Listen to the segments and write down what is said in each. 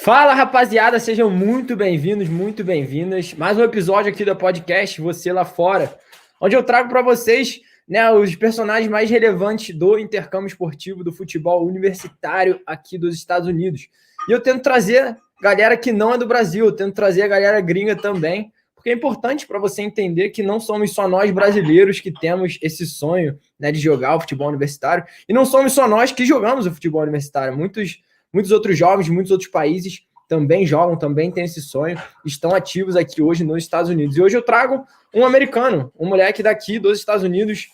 Fala, rapaziada, sejam muito bem-vindos, muito bem-vindas. Mais um episódio aqui do podcast Você lá fora, onde eu trago para vocês, né, os personagens mais relevantes do intercâmbio esportivo do futebol universitário aqui dos Estados Unidos. E eu tento trazer galera que não é do Brasil, eu tento trazer a galera gringa também, porque é importante para você entender que não somos só nós brasileiros que temos esse sonho, né, de jogar o futebol universitário, e não somos só nós que jogamos o futebol universitário. Muitos outros jovens de muitos outros países também jogam, também têm esse sonho, estão ativos aqui hoje nos Estados Unidos. E hoje eu trago um americano, um moleque daqui dos Estados Unidos,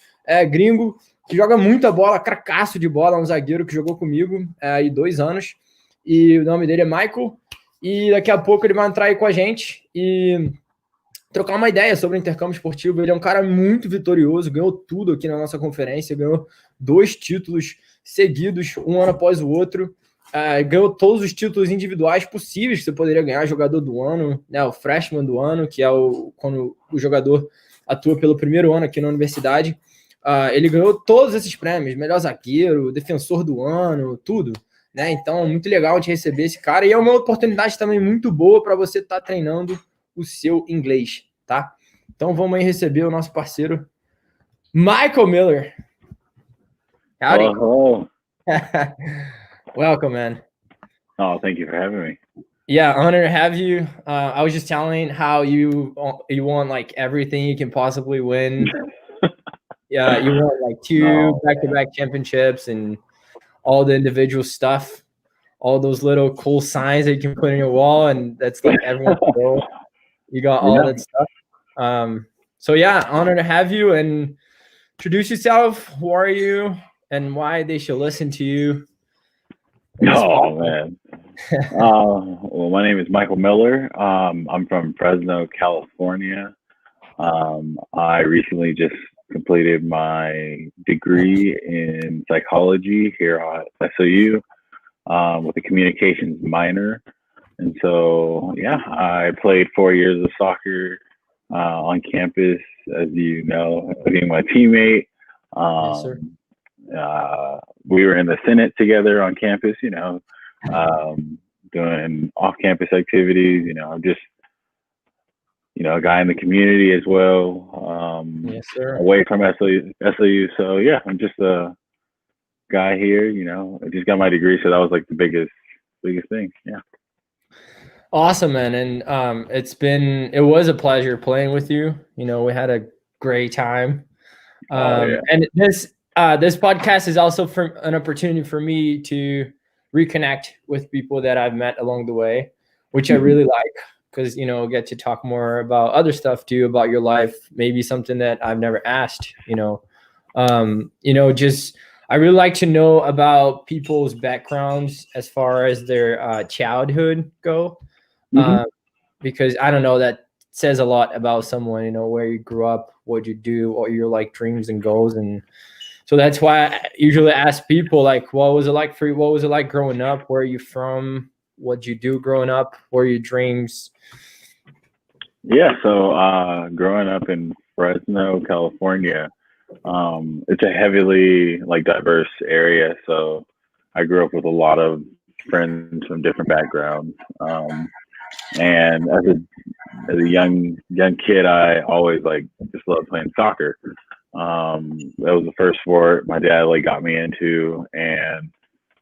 gringo, que joga muita bola, cracaço de bola, um zagueiro que jogou comigo há 2 anos. E o nome dele é Michael. E daqui a pouco ele vai entrar aí com a gente e trocar uma ideia sobre o intercâmbio esportivo. Ele é um cara muito vitorioso, ganhou tudo aqui na nossa conferência, ganhou 2 títulos seguidos, um ano após o outro. Ganhou todos os títulos individuais possíveis que você poderia ganhar, jogador do ano, né, o freshman do ano, que é quando o jogador atua pelo primeiro ano aqui na universidade. Ele ganhou todos esses prêmios, melhor zagueiro, defensor do ano, tudo, né? Então, muito legal de receber esse cara, e é uma oportunidade também muito boa para você estar treinando o seu inglês, tá? Então, vamos aí receber o nosso parceiro Michael Miller. Howdy. Hello. Welcome, man. Oh, thank you for having me. Yeah, honor to have you. I was just telling how you won like everything you can possibly win. Yeah, you won like 2 back-to-back championships and all the individual stuff, all those little cool signs that you can put on your wall, and that's like everyone's goal. You got all that stuff. So yeah, honor to have you, and introduce yourself. Who are you, and why they should listen to you? Oh man. Well, my name is Michael Miller. I'm from Fresno, California. I recently just completed my degree in psychology here at SOU with a communications minor. And so, yeah, I played 4 years of soccer on campus, as you know, being my teammate. Yes, sir. We were in the Senate together on campus, doing off-campus activities. I'm just, a guy in the community as well. Yes, sir. Away from SOU. So yeah, I'm just a guy here. I just got my degree, so that was like the biggest thing. Yeah. Awesome, man. And it was a pleasure playing with you. We had a great time. And this podcast is also an opportunity for me to reconnect with people that I've met along the way, which I really like, because get to talk more about other stuff too, about your life, maybe something that I've never asked. I really like to know about people's backgrounds as far as their childhood go, because I don't know, that says a lot about someone. Where you grew up, what you do, what your like dreams and goals. And so that's why I usually ask people, like, what was it like for you? What was it like growing up? Where are you from? What'd you do growing up? What are your dreams? Yeah, so growing up in Fresno, California, it's a heavily diverse area. So I grew up with a lot of friends from different backgrounds. And as a young kid, I always just loved playing soccer. That was the first sport my dad got me into, and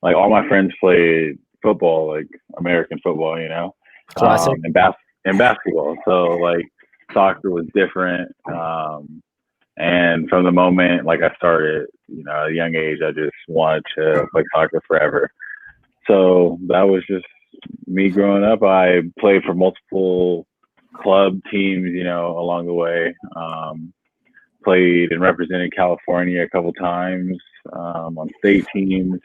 all my friends played football, like American football, Classic. And basketball. So soccer was different. And from the moment I started, at a young age, I just wanted to play soccer forever. So that was just me growing up. I played for multiple club teams, along the way. Played and represented California a couple times on state teams,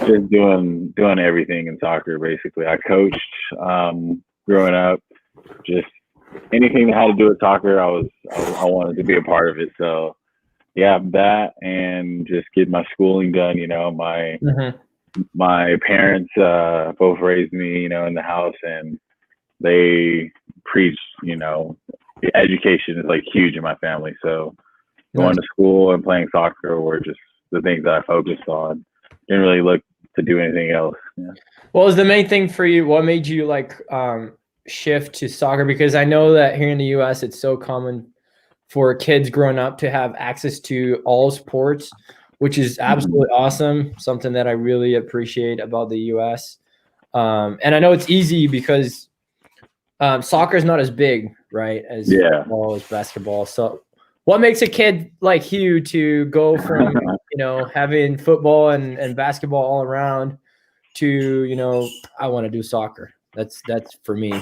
just doing everything in soccer, basically. I coached growing up, just anything that had to do with soccer, I wanted to be a part of it. So yeah, that, and just get my schooling done. My parents both raised me, in the house, and they preach, education is huge in my family. So going to school and playing soccer were just the things that I focused on. Didn't really look to do anything else. Yeah. What was the main thing for you? What made you like shift to soccer? Because I know that here in the US, it's so common for kids growing up to have access to all sports, which is absolutely awesome. Something that I really appreciate about the US. And I know it's easy because soccer is not as big, right, as football, as basketball. So what makes a kid like you to go from, having football and basketball all around to, I want to do soccer? That's for me.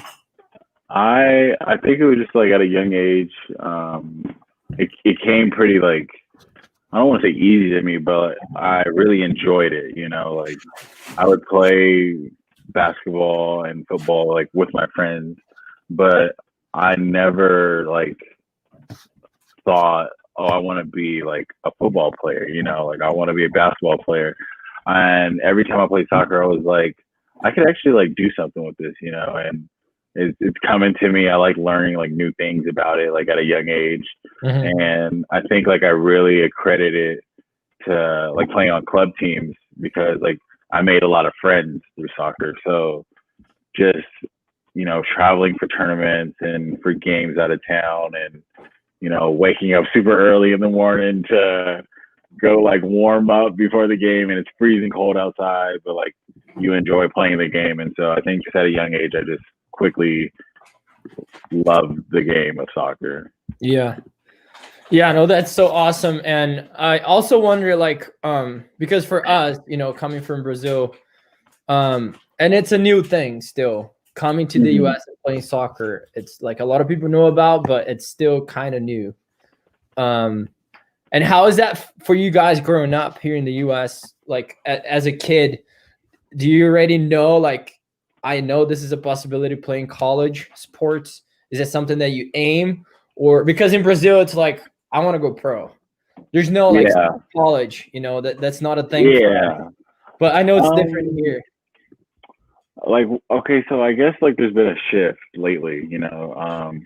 I think it was just like at a young age. It came pretty like, I don't want to say easy to me, but I really enjoyed it. Like I would play basketball and football like with my friends, but I never like thought, oh, I want to be like a football player. Like I want to be a basketball player. And every time I played soccer, I was like, I could actually like do something with this, and it's coming to me. I like learning like new things about it, like at a young age. Mhm. And I think like I really accredit it to like playing on club teams because like I made a lot of friends through soccer. So just, traveling for tournaments and for games out of town and, waking up super early in the morning to go like warm up before the game and it's freezing cold outside, but like you enjoy playing the game. And so I think just at a young age, I just quickly loved the game of soccer. Yeah. Yeah, no, that's so awesome. And I also wonder, like, because for us, coming from Brazil, and it's a new thing still coming to the US and playing soccer. It's like a lot of people know about, but it's still kind of new. And how is that for you guys growing up here in the US? Like as a kid, do you already know, like, I know this is a possibility playing college sports? Is it something that you aim, or because in Brazil, it's like, I want to go pro. There's no like college, that's not a thing. Yeah. But I know it's different here. Like, okay, so I guess like there's been a shift lately,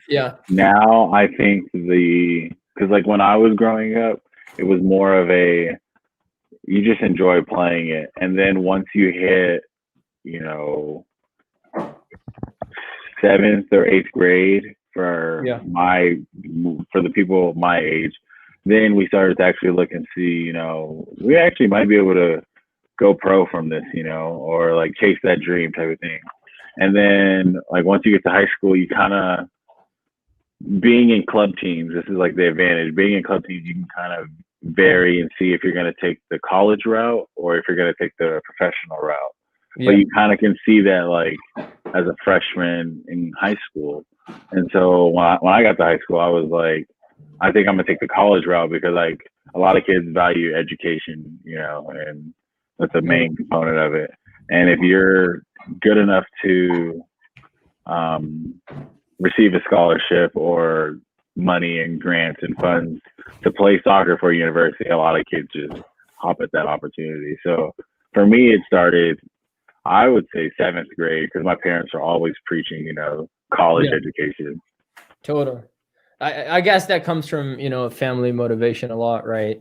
Yeah. Now I think because like when I was growing up, it was more of you just enjoy playing it. And then once you hit, 7th or 8th grade for the people my age, then we started to actually look and see, we actually might be able to go pro from this, or like chase that dream type of thing. And then like once you get to high school, you kind of being in club teams. This is like the advantage. Being in club teams, you can kind of vary and see if you're going to take the college route or if you're going to take the professional route. Yeah. But you kind of can see that like as a freshman in high school. And so when I got to high school, I was like, I think I'm gonna take the college route because like a lot of kids value education, and that's the main component of it. And if you're good enough to receive a scholarship or money and grants and funds to play soccer for a university, a lot of kids just hop at that opportunity. So for me, it started, I would say 7th grade, because my parents are always preaching, college education. Total. I guess that comes from, family motivation a lot, right?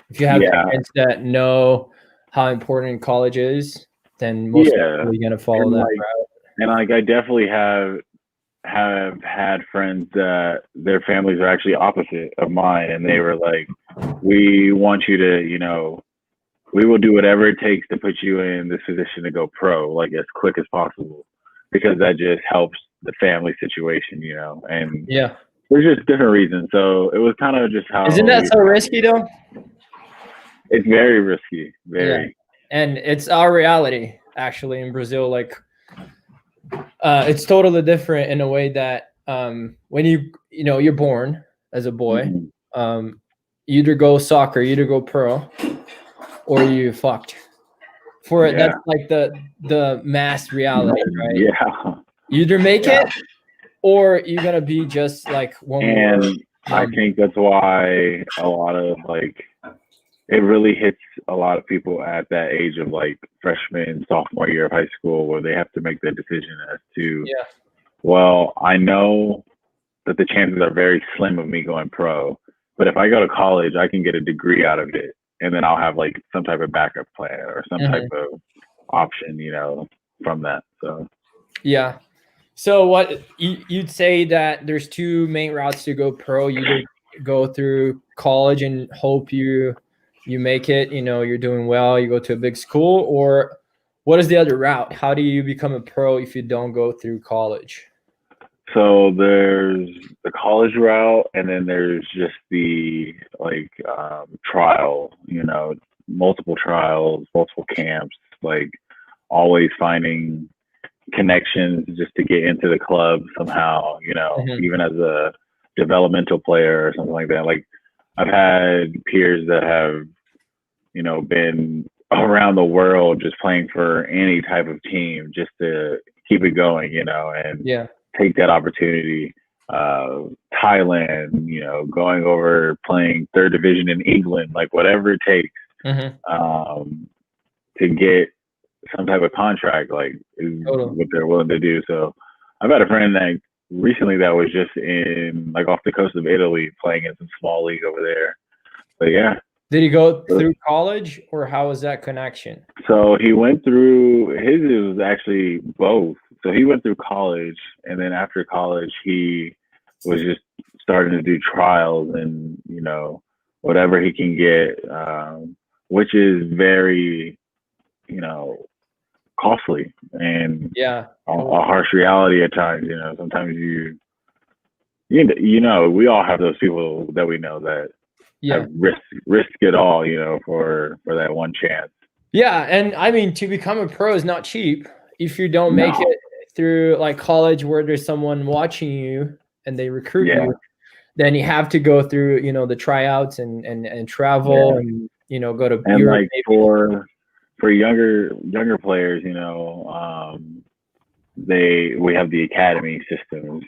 If you have parents that know how important college is, then most likely you're gonna follow that route. And like I definitely have had friends that their families are actually opposite of mine, and they were like, we want you to, we will do whatever it takes to put you in this position to go pro, like as quick as possible, because that just helps the family situation, and there's just different reasons. So it was kind of just how. Isn't that so risky though? It's very risky, very. Yeah. And it's our reality actually in Brazil. Like, it's totally different in a way that when you're born as a boy, you either go soccer, you either go pro, or you fucked. That's like the mass reality, right? Yeah. You either make it, or you're gonna be just like one and more. I think that's why a lot of like it really hits a lot of people at that age of like freshman, sophomore year of high school, where they have to make the decision as to, well, I know that the chances are very slim of me going pro, but if I go to college, I can get a degree out of it, and then I'll have like some type of backup plan or some type of option, from that. So yeah. So what you'd say that there's two main routes to go pro. You either go through college and hope you make it, you're doing well, you go to a big school, or what is the other route? How do you become a pro if you don't go through college? So there's the college route, and then there's just the trial, multiple trials, multiple camps, like always finding connections just to get into the club somehow, even as a developmental player or something like that. Like I've had peers that have, been around the world just playing for any type of team just to keep it going, and take that opportunity. Thailand, going over playing third division in England, like whatever it takes to get some type of contract, like is what they're willing to do. So I've had a friend that recently that was just in like off the coast of Italy playing in some small league over there. But yeah. Did he go through college, or how was that connection? So he went through his, it was actually both. So he went through college, and then after college, he was just starting to do trials and, whatever he can get, which is very, costly and a harsh reality at times. Sometimes we all have those people that we know that have risk it all, for that one chance. Yeah, and I mean, to become a pro is not cheap. If you don't make it through like college where there's someone watching you and they recruit you, then you have to go through, the tryouts and travel and, go to and Europe. Like for younger players, we have the academy systems,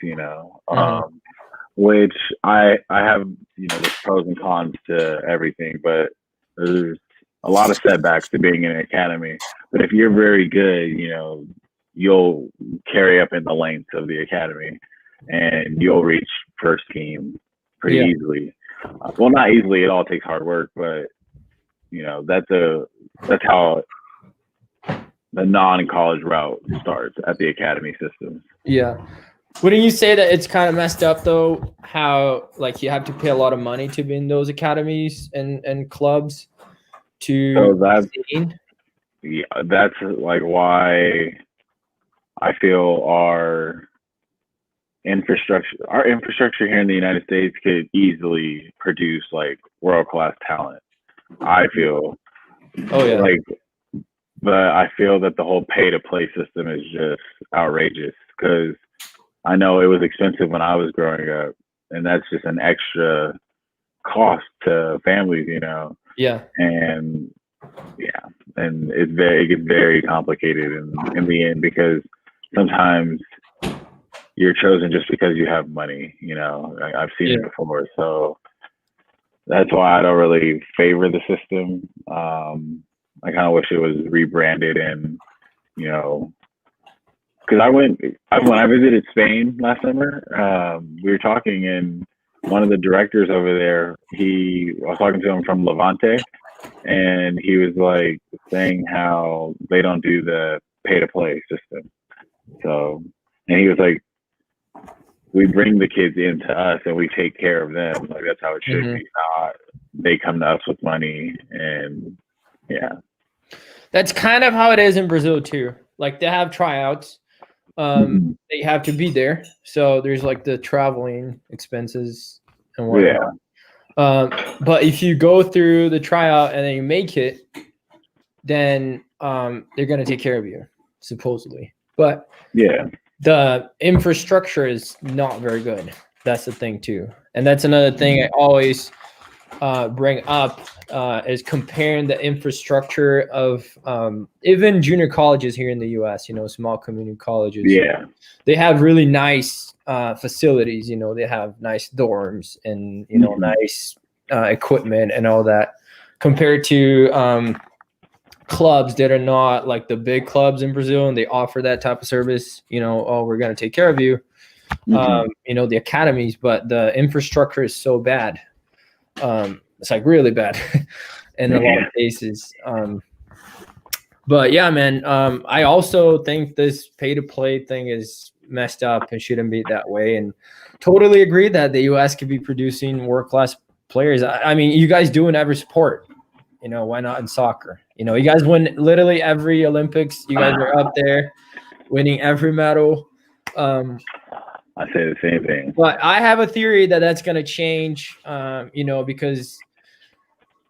which I have, there's pros and cons to everything, but there's a lot of setbacks to being in an academy. But if you're very good, you'll carry up in the lengths of the academy and you'll reach first team pretty easily. Well, not easily, it all takes hard work, but that's how the non-college route starts at the academy system. Yeah. Wouldn't you say that it's kind of messed up though, how like you have to pay a lot of money to be in those academies and clubs to that's like why I feel our infrastructure here in the United States could easily produce like world-class talent. I feel but I feel that the whole pay-to-play system is just outrageous, because I know it was expensive when I was growing up, and that's just an extra cost to families, Yeah. And it gets very complicated in the end, because sometimes you're chosen just because you have money, I've seen it before. So that's why I don't really favor the system. I kind of wish it was rebranded and, because when I visited Spain last summer, we were talking, and one of the directors over there, I was talking to him from Levante, and he was like saying how they don't do the pay to play system. So, and he was like, we bring the kids into us and we take care of them. Like that's how it should be. Not they come to us with money, and that's kind of how it is in Brazil too. Like they have tryouts. They have to be there, so there's like the traveling expenses and whatnot. But if you go through the tryout and then you make it, then they're gonna take care of you, supposedly. But the infrastructure is not very good. That's the thing too, and that's another thing I always bring up is comparing the infrastructure of even junior colleges here in the U.S. Small community colleges. They have really nice facilities. They have nice dorms and nice equipment and all that, compared to clubs that are not like the big clubs in Brazil, and they offer that type of service. We're gonna take care of you. The academies, but the infrastructure is so bad. It's like really bad in a lot of cases. But yeah, man, I also think this pay to play thing is messed up and shouldn't be that way. And totally agree that the U.S. could be producing world class players. I mean, you guys do in every sport. You know, why not in soccer? You know, you guys win literally every Olympics. You guys are up there winning every medal. I say the same thing. But I have a theory that that's going to change, you know, because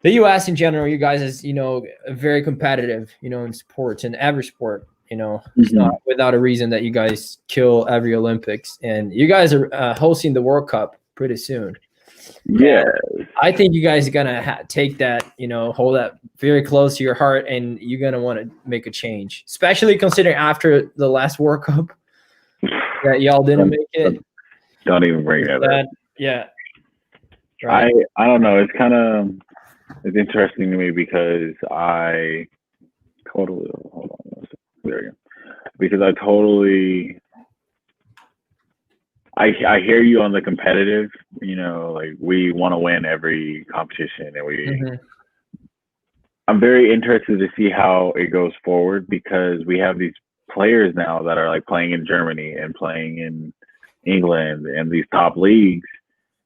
the U.S. in general, you guys is, you know, very competitive, you know, in sports, in every sport. You know, it's not without a reason that you guys kill every Olympics. And you guys are hosting the World Cup pretty soon. Yeah. And I think you guys are going to take that, you know, hold that very close to your heart, and you're going to want to make a change, especially considering after the last World Cup that y'all didn't make it. Don't even bring that up. Yeah. Right. I don't know. It's kind of, it's interesting to me because I totally, hold on. There you go. Because I hear you on the competitive, you know, like we want to win every competition, and I'm very interested to see how it goes forward, because we have these players now that are like playing in Germany and playing in England and these top leagues,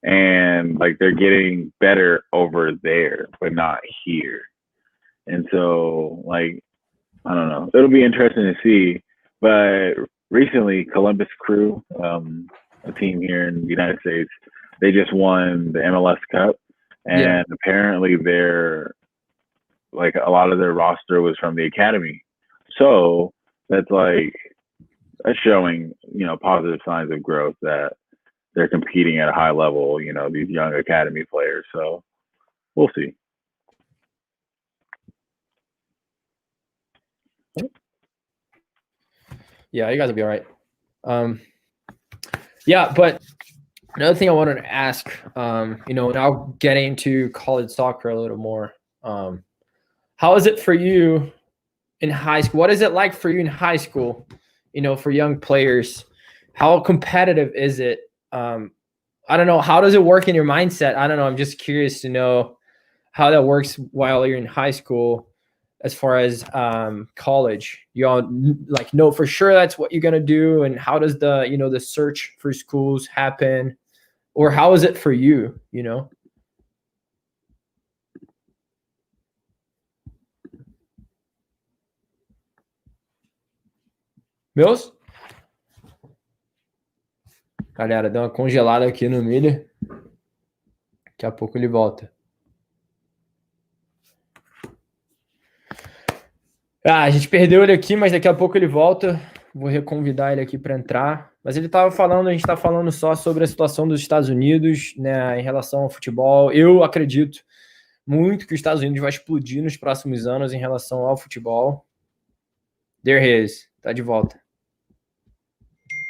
and like they're getting better over there, but not here. And so like, I don't know, it'll be interesting to see. But recently Columbus Crew, a team here in the United States, they just won the MLS Cup, and apparently they're like, a lot of their roster was from the academy. So that's showing, you know, positive signs of growth, that they're competing at a high level, you know, these young academy players. So we'll see. Yeah, you guys will be all right. Yeah, but another thing I wanted to ask, you know, now getting into college soccer a little more, how is it for you in high school? What is it like for you in high school, you know, for young players? How competitive is it? I don't know. How does it work in your mindset? I don't know. I'm just curious to know how that works while you're in high school, as far as college. You all like know for sure that's what you're gonna do, and how does the, you know, the search for schools happen, or how is it for you? You know. Meus? Galera, deu uma congelada aqui no Miller. Daqui a pouco ele volta. Ah, a gente perdeu ele aqui, mas daqui a pouco ele volta. Vou reconvidar ele aqui para entrar. Mas ele estava falando, a gente está falando só sobre a situação dos Estados Unidos, né, em relação ao futebol. Eu acredito muito que os Estados Unidos vai explodir nos próximos anos em relação ao futebol. There he is. Tá de volta.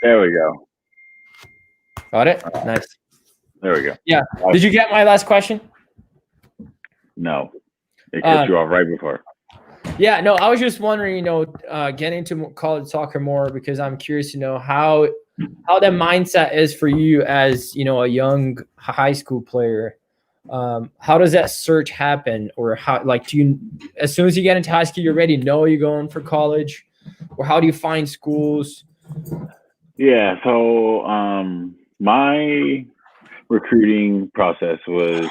There we go. Got it? Nice. There we go. Yeah. Did you get my last question? No. It cut you off right before. Yeah, no, I was just wondering, you know, getting into college soccer more, because I'm curious to know how that mindset is for you as, you know, a young high school player. How does that search happen, or how, like, do you, as soon as you get into high school, you're ready to know you're going for college, or how do you find schools? Yeah, so my recruiting process was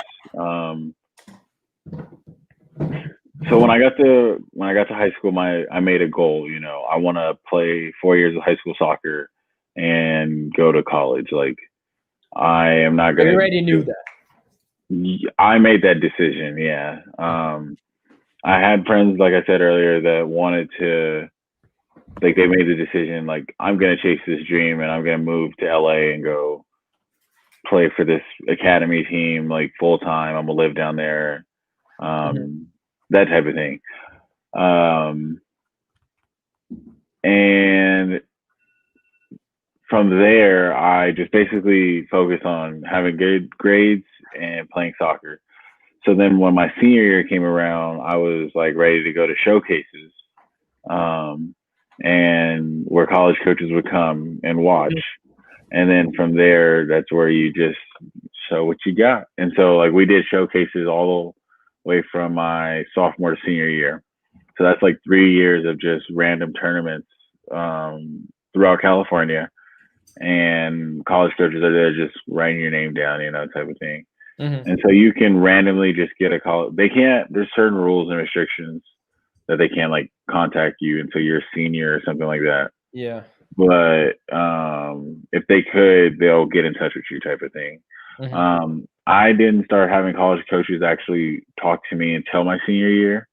so when I got to high school, I made a goal. You know, I want to play 4 years of high school soccer and go to college. Like, I am not going to. You already knew that. I made that decision. Yeah. I had friends, like I said earlier, that wanted to. Like, they made the decision, like, I'm going to chase this dream and I'm going to move to LA and go play for this academy team, like, full time. I'm going to live down there. That type of thing. And from there, I just basically focused on having good grades and playing soccer. So then when my senior year came around, I was like ready to go to showcases. And where college coaches would come and watch. And then from there, that's where you just show what you got. And so, like, we did showcases all the way from my sophomore to senior year. So that's like 3 years of just random tournaments throughout California, and college coaches are there just writing your name down, type of thing. Mm-hmm. And so you can randomly just get a call. They can't. There's certain rules and restrictions that they can't like contact you until you're a senior or something like that. Yeah. But if they could, they'll get in touch with you, type of thing. Mm-hmm. I didn't start having college coaches actually talk to me until my senior year.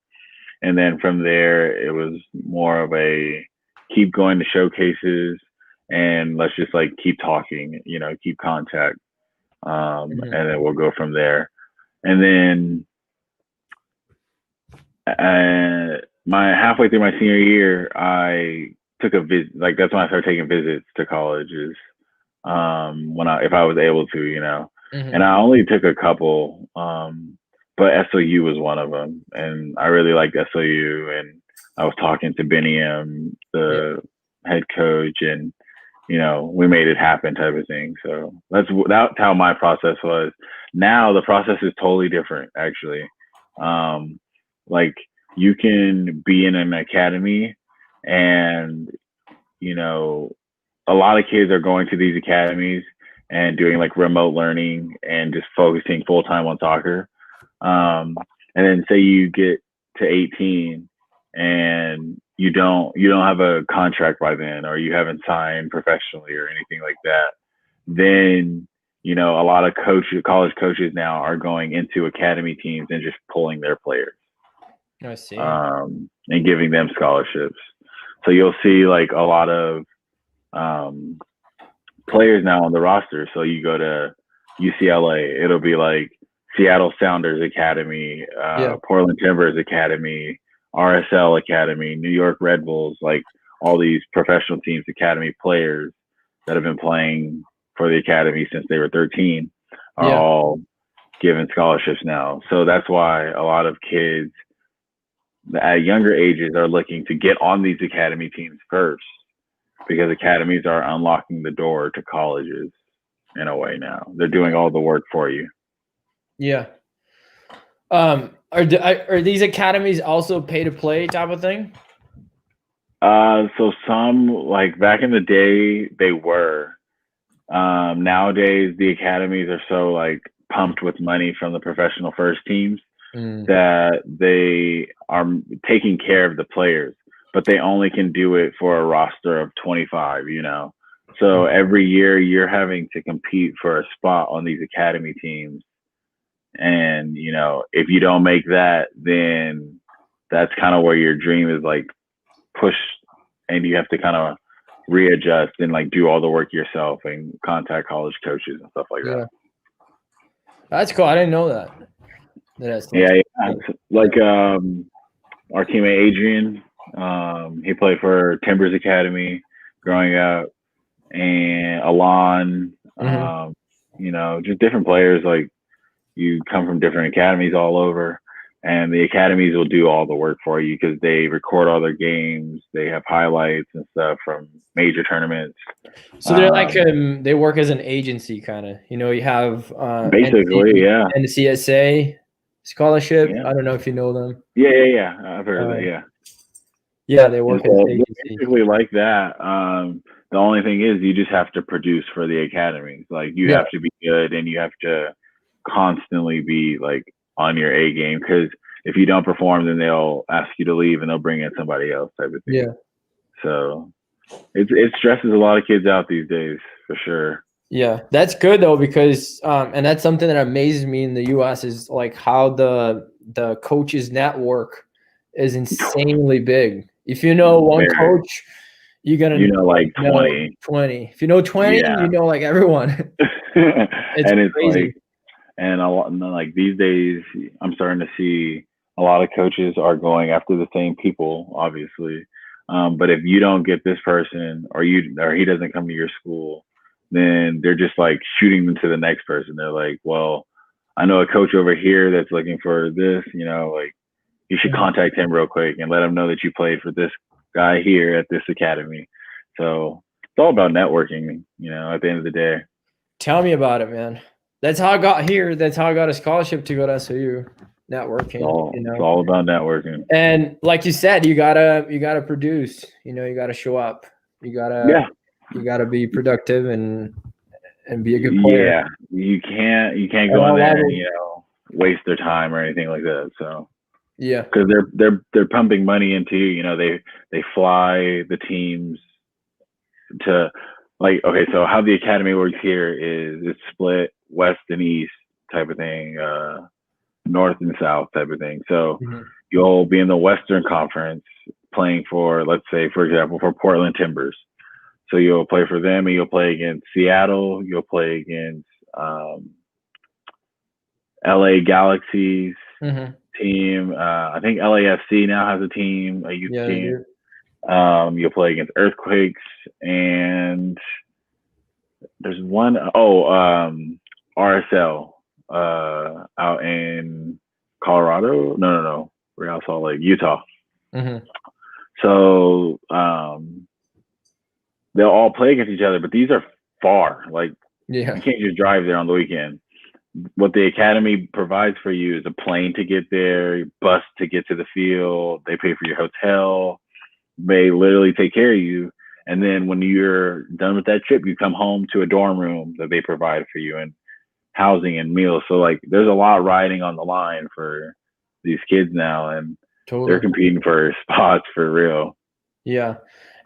And then from there, it was more of a keep going to showcases and let's just like keep talking, keep contact. And then we'll go from there. And then my halfway through my senior year, I took a visit. Like that's when I started taking visits to colleges. If I was able to, and I only took a couple. But SOU was one of them, and I really liked SOU. And I was talking to Benny M, the head coach, and we made it happen, type of thing. So that's how my process was. Now the process is totally different, actually. Like you can be in an academy, and a lot of kids are going to these academies and doing like remote learning and just focusing full time on soccer. And then say you get to 18 and you don't have a contract by then, or you haven't signed professionally or anything like that, then a lot of college coaches now are going into academy teams and just pulling their players. I see. And giving them scholarships. So you'll see like a lot of players now on the roster. So you go to UCLA, it'll be like Seattle Sounders Academy, Portland Timbers Academy, RSL Academy, New York Red Bulls, like all these professional teams, academy players that have been playing for the academy since they were 13 are all given scholarships now. So that's why a lot of kids at younger ages are looking to get on these academy teams first, because academies are unlocking the door to colleges in a way now. They're doing all the work for you. Yeah. Are these academies also pay to play type of thing? So some, like back in the day, they were. Nowadays, the academies are so like pumped with money from the professional first teams that they are taking care of the players, but they only can do it for a roster of 25, So every year you're having to compete for a spot on these academy teams. And, if you don't make that, then that's kind of where your dream is like pushed, and you have to kind of readjust and like do all the work yourself and contact college coaches and stuff like that. That's cool. I didn't know that. Yeah. Like our teammate Adrian, he played for Timbers Academy growing up, and Alon, just different players. Like you come from different academies all over, and the academies will do all the work for you because they record all their games. They have highlights and stuff from major tournaments. So they're like they work as an agency, kind of. You have basically, NCSA scholarship. I don't know if you know them. Yeah. I've heard of that. Yeah, they work as an agency. Basically like that. The only thing is you just have to produce for the academies. Like you have to be good, and you have to constantly be like on your A game, because if you don't perform, then they'll ask you to leave and they'll bring in somebody else, type of thing. Yeah. So it stresses a lot of kids out these days, for sure. Yeah, that's good though, because and that's something that amazes me in the U.S. is like how the coaches network is insanely big. If you know one coach, you're gonna like 20. 20. If you know 20, you know like everyone. It's crazy. like, and a lot, like these days, I'm starting to see a lot of coaches are going after the same people, obviously. But if you don't get this person, or he doesn't come to your school, then they're just like shooting them to the next person. They're like, well, I know a coach over here that's looking for this, like you should contact him real quick and let him know that you played for this guy here at this academy. So it's all about networking, at the end of the day. Tell me about it, man. That's how I got here. That's how I got a scholarship to go to SOU. networking. It's all about networking. And like you said, you gotta produce. You gotta show up. You gotta be productive and be a good player. Yeah, you can't go in there and waste their time or anything like that. So yeah, because they're pumping money into they fly the teams to okay. So how the academy works here is it's split west and east type of thing, north and south type of thing. So you'll be in the Western Conference playing for, let's say, for example, for Portland Timbers. So you'll play for them, and you'll play against Seattle. You'll play against LA Galaxy's team. I think LAFC now has a team, a youth team. You'll play against Earthquakes, and there's one RSL out in Colorado. No, Real Salt Lake, Utah. So they'll all play against each other, but these are far. You can't just drive there on the weekend. What the academy provides for you is a plane to get there, bus to get to the field. They pay for your hotel. They literally take care of you. And then when you're done with that trip, you come home to a dorm room that they provide for you, and housing and meals. So there's a lot riding on the line for these kids now, and they're competing for spots for real. Yeah.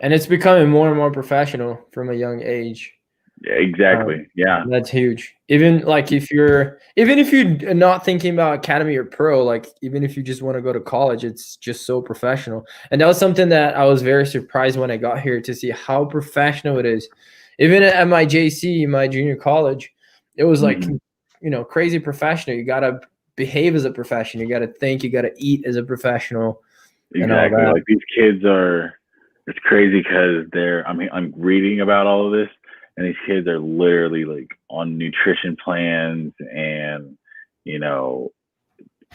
And it's becoming more and more professional from a young age. Yeah, exactly. Yeah. That's huge. Even if you're not thinking about academy or pro, even if you just want to go to college, it's just so professional. And that was something that I was very surprised when I got here to see how professional it is. Even at my JC, my junior college, it was crazy professional. You got to behave as a professional. You got to think, you got to eat as a professional. Exactly. These kids it's crazy because I'm reading about all of this, and these kids are literally on nutrition plans and,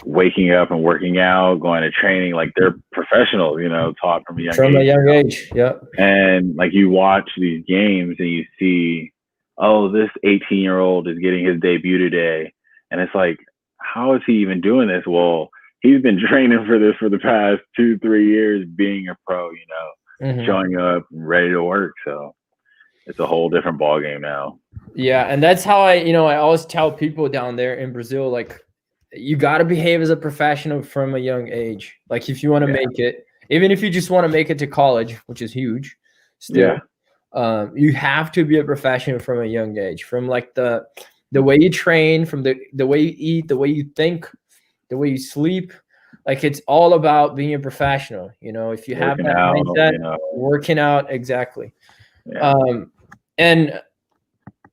waking up and working out, going to training. They're professionals, taught from a young age. Yeah. And you watch these games and you see, oh, this 18-year-old is getting his debut today. And it's how is he even doing this? Well, he's been training for this for the past 2-3 years, being a pro, showing up and ready to work. So it's a whole different ball game now. Yeah. And that's how I always tell people down there in Brazil, you got to behave as a professional from a young age. If you want to make it, even if you just want to make it to college, which is huge still, you have to be a professional from a young age, from the way you train, from the way you eat, the way you think, the way you sleep. It's all about being a professional. If you have that mindset, working out, exactly. Yeah. And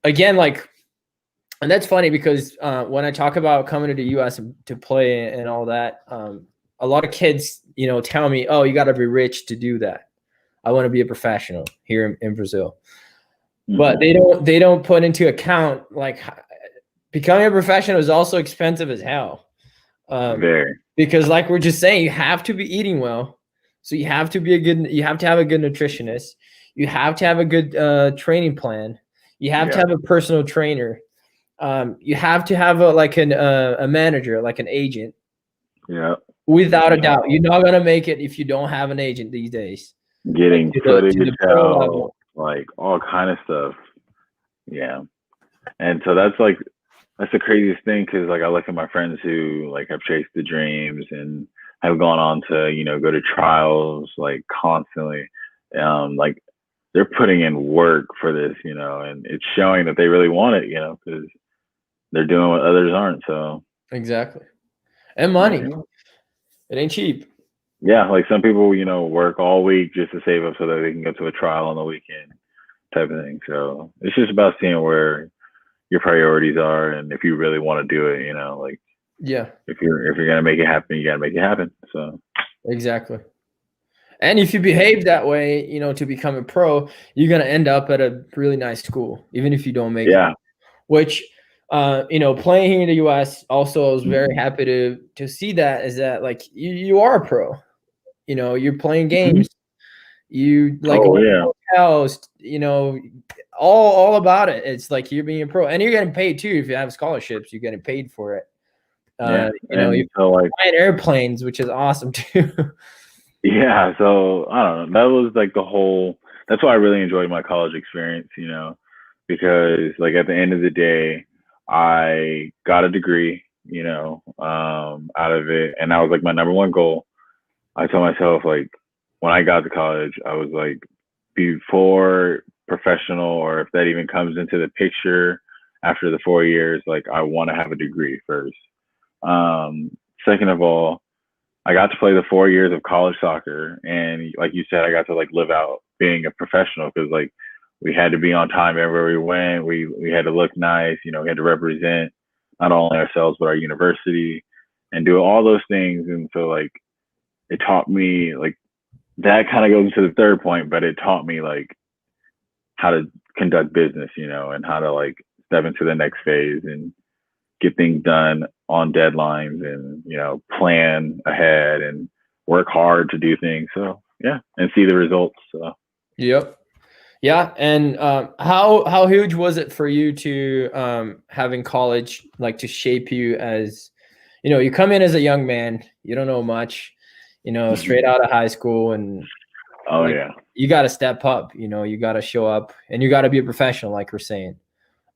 again, and that's funny because when I talk about coming to the U.S. to play and all that, a lot of kids, tell me, "Oh, you got to be rich to do that." I want to be a professional here in Brazil, but they don't put into account becoming a professional is also expensive as hell. Very. Because we're just saying, you have to be eating well, so you have to have a good nutritionist. You have to have a good training plan. You have to have a personal trainer. You have to have a manager, an agent. Yeah. Without a doubt, you're not gonna make it if you don't have an agent these days. Getting footage, all kind of stuff. Yeah. And so that's the craziest thing, because I look at my friends who have chased the dreams and have gone on to go to trials constantly. They're putting in work for this, and it's showing that they really want it, because they're doing what others aren't. So exactly. And money, it ain't cheap. Yeah, some people work all week just to save up so that they can go to a trial on the weekend, type of thing. So it's just about seeing where your priorities are, and if you really want to do it, if you're gonna make it happen, you gotta make it happen. So exactly. And if you behave that way, to become a pro, you're gonna end up at a really nice school, even if you don't make it. Which, playing here in the U.S. also, I was very happy to see that is that you are a pro. You're playing games. You hotels, all about it. It's you're being a pro, and you're getting paid too. If you have scholarships, you're getting paid for it. Yeah. You so like flying airplanes, which is awesome too. yeah, so I don't know. That was like that's why I really enjoyed my college experience, because like at the end of the day, I got a degree, out of it. And that was like my number one goal. I told myself like when I got to college, I was like before professional, or if that even comes into the picture after the 4 years, like I want to have a degree first. Um, Second of all, I got to play the 4 years of college soccer, and like you said, I got to like live out being a professional because like we had to be on time everywhere we went. We had to look nice, we had to represent not only ourselves but our university and do all those things. And so like it taught me like that kind of goes into the third point, but it taught me like how to conduct business, and how to like step into the next phase and get things done on deadlines and, plan ahead and work hard to do things. So yeah, and see the results. So. Yep. Yeah. And how huge was it for you to having college like to shape you as, you come in as a young man, you don't know much, straight out of high school, and you got to step up, you got to show up and you got to be a professional, like we're saying.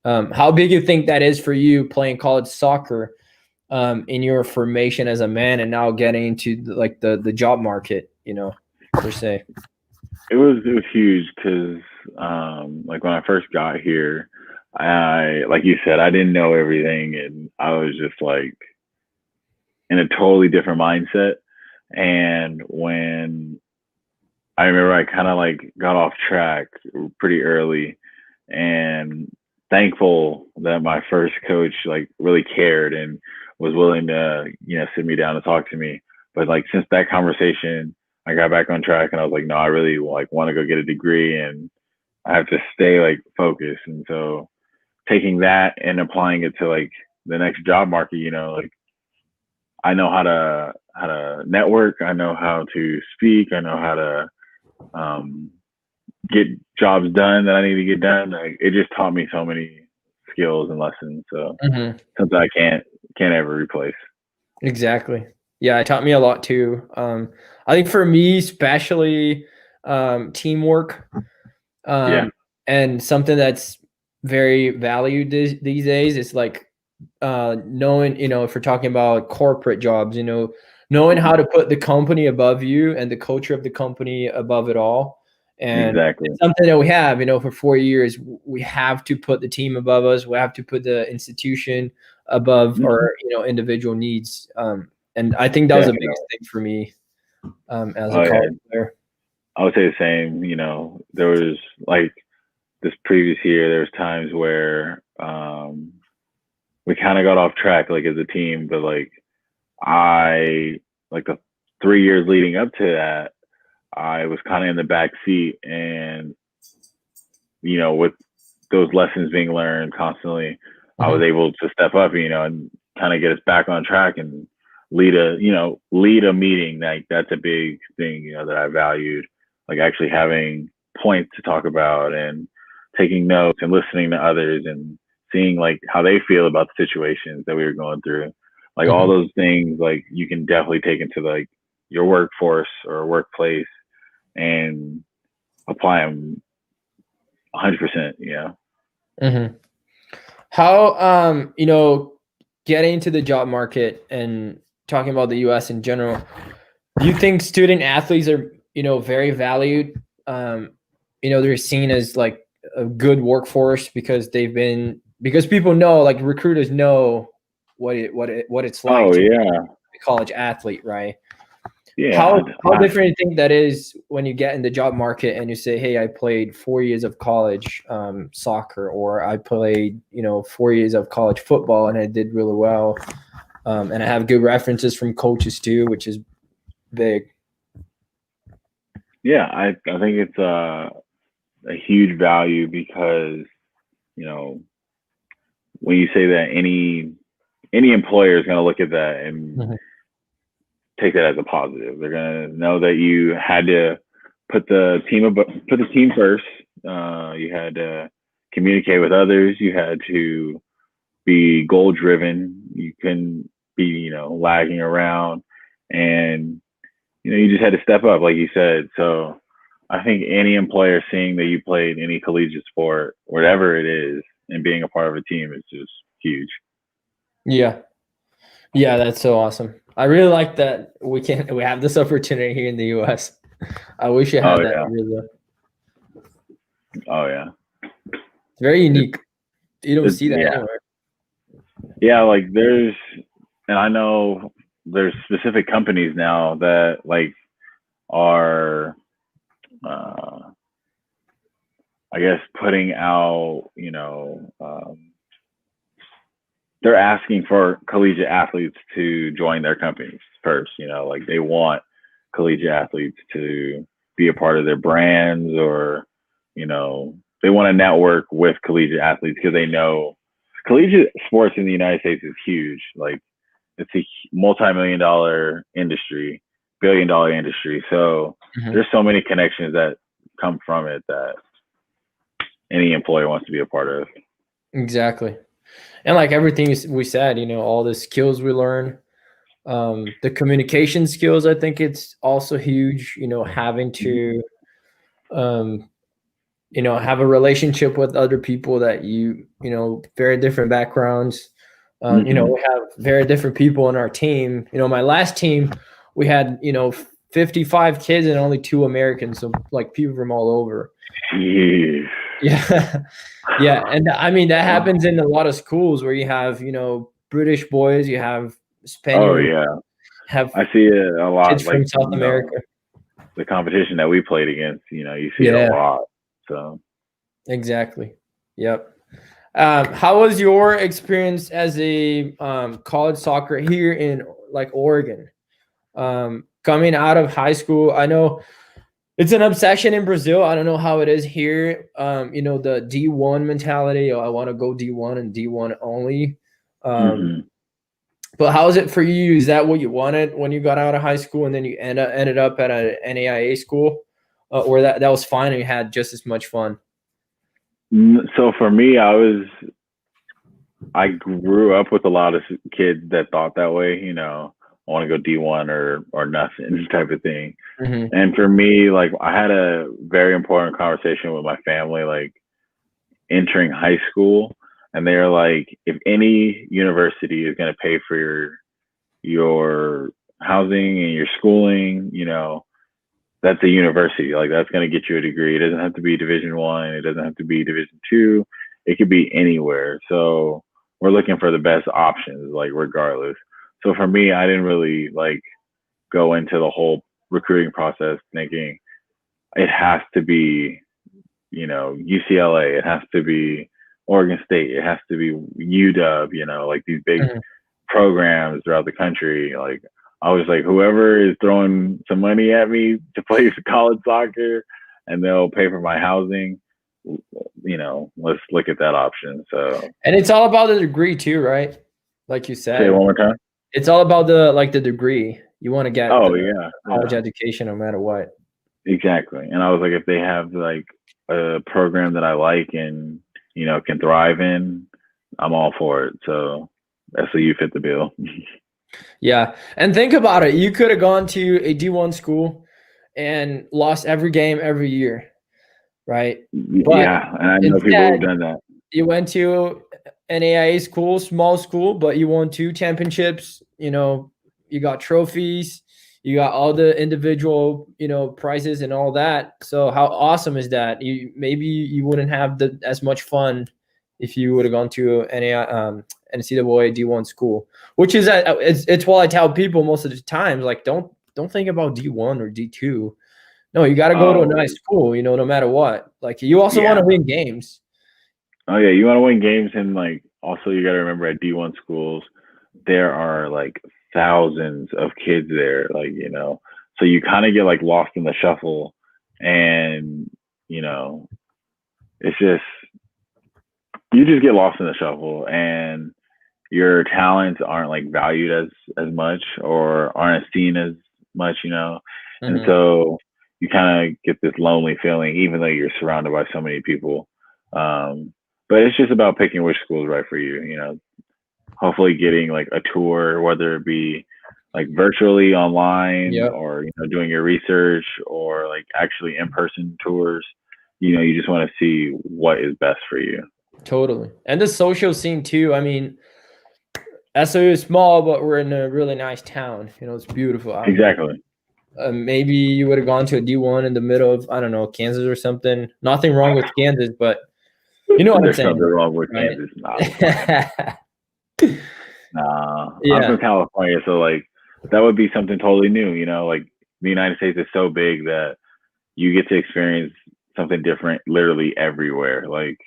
How big you think that is for you playing college soccer in your formation as a man and now getting into the job market, per se? It was huge because like when I first got here, like you said, I didn't know everything, and I was just like in a totally different mindset. And when I remember I kind of like got off track pretty early, and thankful that my first coach like really cared and was willing to, sit me down and talk to me. But like since that conversation, I got back on track, and I was like, no, I really like want to go get a degree, and I have to stay like focused. And so taking that and applying it to like the next job market, like I know how to network, I know how to speak, I know how to get jobs done that I need to get done. Like, it just taught me so many skills and lessons. So something I can't ever replace. Exactly. Yeah, it taught me a lot too. I think for me, especially teamwork, and something that's very valued these days is like knowing, if we're talking about corporate jobs, knowing how to put the company above you and the culture of the company above it all. And exactly. It's something that we have, for 4 years, we have to put the team above us. We have to put the institution above our, individual needs. And I think that was a big thing for me as a college player. I would say the same. There was like this previous year, there was times where we kind of got off track, like as a team, but like the 3 years leading up to that, I was kind of in the back seat, and with those lessons being learned constantly, I was able to step up, and kind of get us back on track and lead a meeting. Like that's a big thing, that I valued, like actually having points to talk about and taking notes and listening to others and seeing like how they feel about the situations that we were going through. Like all those things, like you can definitely take into like your workforce or workplace and apply them 100%. How, getting into the job market and talking about the US in general, do you think student athletes are, very valued? They're seen as like a good workforce because people know, like recruiters know what it's like to be a college athlete, right? Yeah. How different do you think that is when you get in the job market and you say, hey, I played 4 years of college soccer, or I played, 4 years of college football and I did really well. And I have good references from coaches too, which is big. Yeah, I think it's a huge value because, when you say that, any employer is going to look at that and take that as a positive. They're going to know that you had to put the team first. You had to communicate with others. You had to be goal driven. You can be, lagging around, and, you just had to step up, like you said. So I think any employer seeing that you played any collegiate sport, whatever it is, and being a part of a team is just huge. Yeah. Yeah, that's so awesome. I really like that we have this opportunity here in the US. I wish I had that here. Oh yeah. It's very unique. You don't see that anywhere. Yeah, like and I know there's specific companies now that like are I guess putting out, they're asking for collegiate athletes to join their companies first, like they want collegiate athletes to be a part of their brands, or, they want to network with collegiate athletes because they know collegiate sports in the United States is huge. Like it's a multi-million-dollar industry, billion-dollar industry. So there's so many connections that come from it that any employer wants to be a part of. Exactly. And like everything we said, all the skills we learn, the communication skills, I think it's also huge, having to, have a relationship with other people that very different backgrounds. We have very different people in our team. My last team, we had, 55 kids and only 2 Americans. So like people from all over. Jeez. Yeah. Yeah. And I mean, that happens in a lot of schools where you have, British boys, you have Spaniards. Oh yeah. I see it a lot. Kids from South America. The competition that we played against, you see it a lot. So exactly. Yep. How was your experience as a college soccer here in like Oregon? Coming out of high school, I know it's an obsession in Brazil. I don't know how it is here. The D1 mentality. I want to go D1 and D1 only. But how is it for you? Is that what you wanted when you got out of high school, and then you ended up at an NAIA school, or that was fine and you had just as much fun? So for me, I grew up with a lot of kids that thought that way. I want to go D1 or nothing type of thing. And for me, like I had a very important conversation with my family, like entering high school. And they're like, if any university is going to pay for your housing and your schooling, that's a university. Like that's going to get you a degree. It doesn't have to be Division I. It doesn't have to be Division II. It could be anywhere. So we're looking for the best options, like regardless. So for me, I didn't really like go into the whole recruiting process thinking it has to be, UCLA. It has to be Oregon State. It has to be UW, like these big programs throughout the country. Like I was like, whoever is throwing some money at me to play college soccer and they'll pay for my housing, let's look at that option. So, and it's all about the degree too, right? Like you said. Say it one more time. It's all about the degree. You want to get college yeah. education no matter what. Exactly. And I was like, if they have like a program that I like and, can thrive in, I'm all for it. So SAU fit the bill. Yeah. And think about it. You could have gone to a D1 school and lost every game every year, right? But yeah. And I know people who've done that. You went to an AIA school, small school, but you won 2 championships. You got trophies. You got all the individual, prizes and all that. So how awesome is that? Maybe you wouldn't have as much fun if you would have gone to NCAA D1 school, which is it's what I tell people most of the time. Like, don't think about D1 or D2. No, you got to go to a nice school, no matter what. Like, you also want to win games. Oh yeah, you want to win games, and like also you got to remember at D1 schools there are like thousands of kids there, like so you kind of get like lost in the shuffle, and it's just you just get lost in the shuffle, and your talents aren't like valued as much or aren't seen as much, and so you kind of get this lonely feeling even though you're surrounded by so many people. But it's just about picking which school is right for you. hopefully getting like a tour, whether it be like virtually online Yep. or, doing your research or like actually in-person tours. You just want to see what is best for you. Totally. And the social scene too. I mean, SOU is small, but we're in a really nice town. It's beautiful out Exactly. here. Maybe you would have gone to a D1 in the middle of, I don't know, Kansas or something. Nothing wrong with Kansas, but you know what I'm There's saying. something wrong with Right? Kansas. Nah, I'm Yeah. from California, so like that would be something totally new. Like the United States is so big that you get to experience something different literally everywhere. Like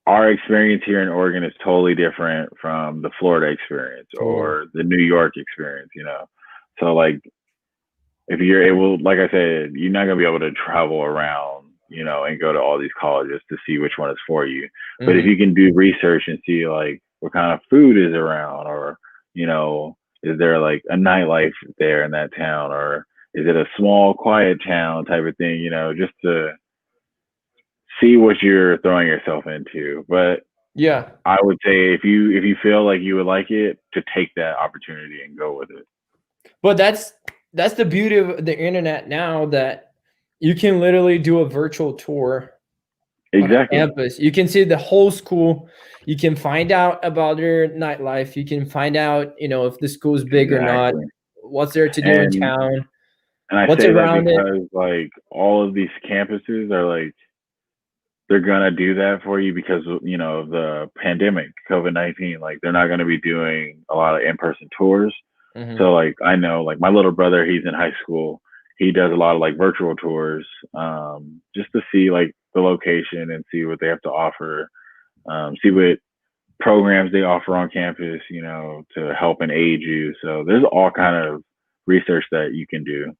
our experience here in Oregon is totally different from the Florida experience or the New York experience. So like if you're able, like I said, you're not gonna be able to travel around, and go to all these colleges to see which one is for you. Mm-hmm. But if you can do research and see like what kind of food is around, or is there like a nightlife there in that town, or is it a small quiet town type of thing, just to see what you're throwing yourself into. But yeah, I would say if you feel like you would like it, to take that opportunity and go with it. But that's the beauty of the internet now, that you can literally do a virtual tour Exactly. on campus. You can see the whole school. You can find out about their nightlife. You can find out, if the school is big or not, what's there to do in town. And I say that because like all of these campuses are like, they're gonna do that for you because of the pandemic, COVID-19. Like they're not gonna be doing a lot of in-person tours. Mm-hmm. So like I know like my little brother, he's in high school. He does a lot of like virtual tours, just to see like the location and see what they have to offer, see what programs they offer on campus, to help and aid you. So there's all kind of research that you can do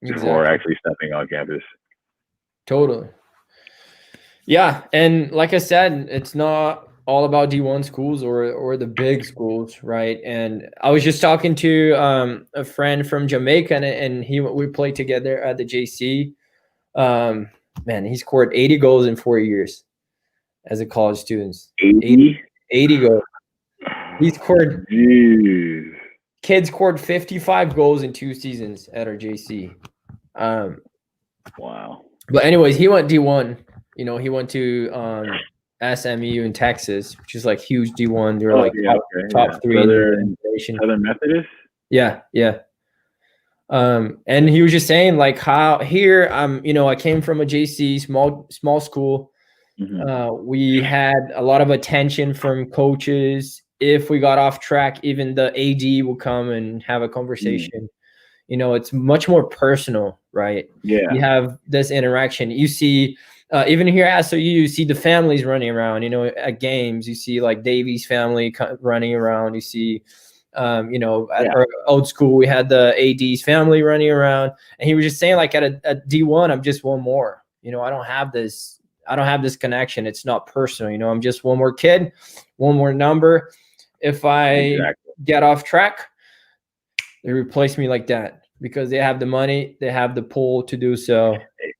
before actually stepping on campus. Totally. Yeah, and like I said, it's not all about D1 schools or the big schools, right? And I was just talking to a friend from Jamaica, and we played together at the JC. Man, he scored 80 goals in 4 years as a college student. 80 goals. He scored. Jeez. Kid scored 55 goals in 2 seasons at our JC. Wow. But anyways, he went D1. He went to SMU in Texas, which is like huge D1. They're top 3 in the nation. Southern Methodist? Yeah. And he was just saying like how here I came from a JC, small school. Mm-hmm. We had a lot of attention from coaches. If we got off track, even the AD will come and have a conversation. Mm. It's much more personal, right? Yeah. You have this interaction. You see, even here at SOU, you see the families running around. At games, you see like Davies' family running around. You see, at our old school, we had the AD's family running around. And he was just saying, like at a D1, I'm just one more. I don't have this connection. It's not personal. I'm just one more kid, one more number. If I get off track, they replace me like that because they have the money, they have the pull to do so.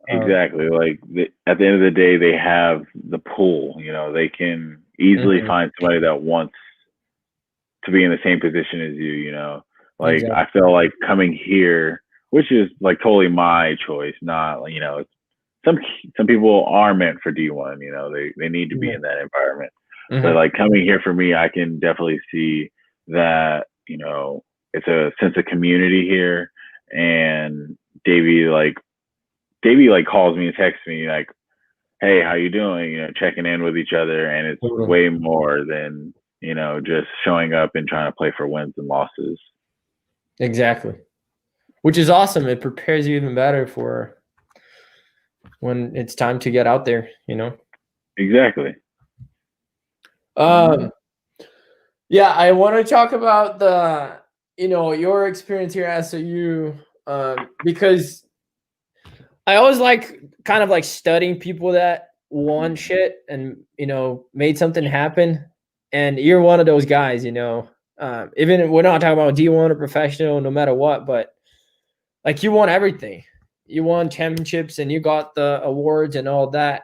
Exactly. Like at the end of the day, they have the pull. They can easily mm-hmm. find somebody that wants to be in the same position as you. Like I feel like coming here, which is like totally my choice, not some people are meant for D1. They need to be in that environment. Mm-hmm. But like coming here for me, I can definitely see that it's a sense of community here. And Davey calls me and texts me like, "Hey, how you doing?" Checking in with each other, and it's way more than just showing up and trying to play for wins and losses. Exactly, which is awesome. It prepares you even better for when it's time to get out there. Exactly. Yeah, I want to talk about the your experience here at SOU, because I always kind of studying people that won shit and made something happen, and you're one of those guys. Even we're not talking about D1 or professional, no matter what, but like you won everything. You won championships and you got the awards and all that.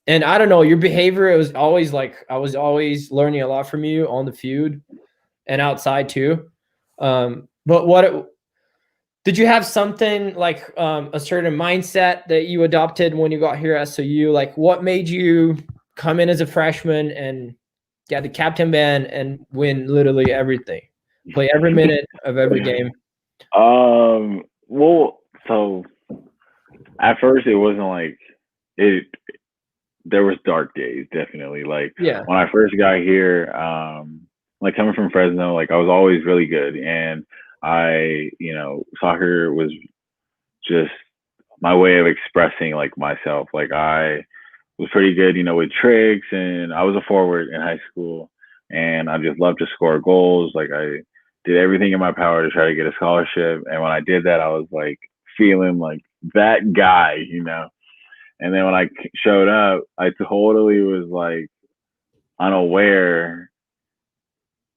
And I don't know, your behavior, it was always like, I was always learning a lot from you on the field and outside too. But did you have something like a certain mindset that you adopted when you got here at SOU? Like what made you come in as a freshman and get the captain band and win literally everything? Play every minute of every game. Well, so at first it wasn't like it. There was dark days, definitely. Like Yeah. when I first got here, like coming from Fresno, like I was always really good, and soccer was just my way of expressing like myself. Like I was pretty good, with tricks, and I was a forward in high school, and I just loved to score goals. Like I did everything in my power to try to get a scholarship, and when I did that, I was like feeling like that guy. And then when I showed up, I totally was like unaware,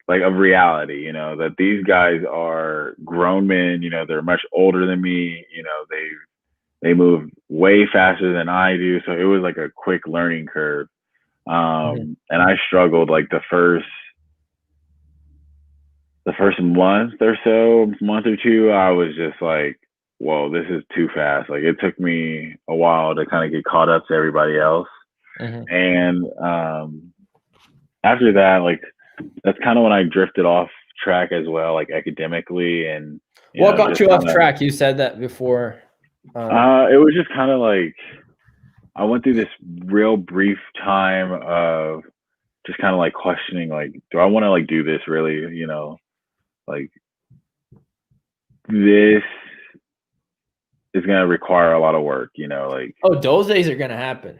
like of reality, that these guys are grown men, they're much older than me, they move way faster than I do. So it was like a quick learning curve. And I struggled like the first month or two, I was just like, whoa, this is too fast. Like it took me a while to kind of get caught up to everybody else. And after that, like that's kind of when I drifted off track as well, like academically. And what got you off track? You said that before. It was just kind of like I went through this real brief time of just kind of like questioning, like, do I want to like do this really? Like this is gonna require a lot of work, like. Oh, those days are gonna happen.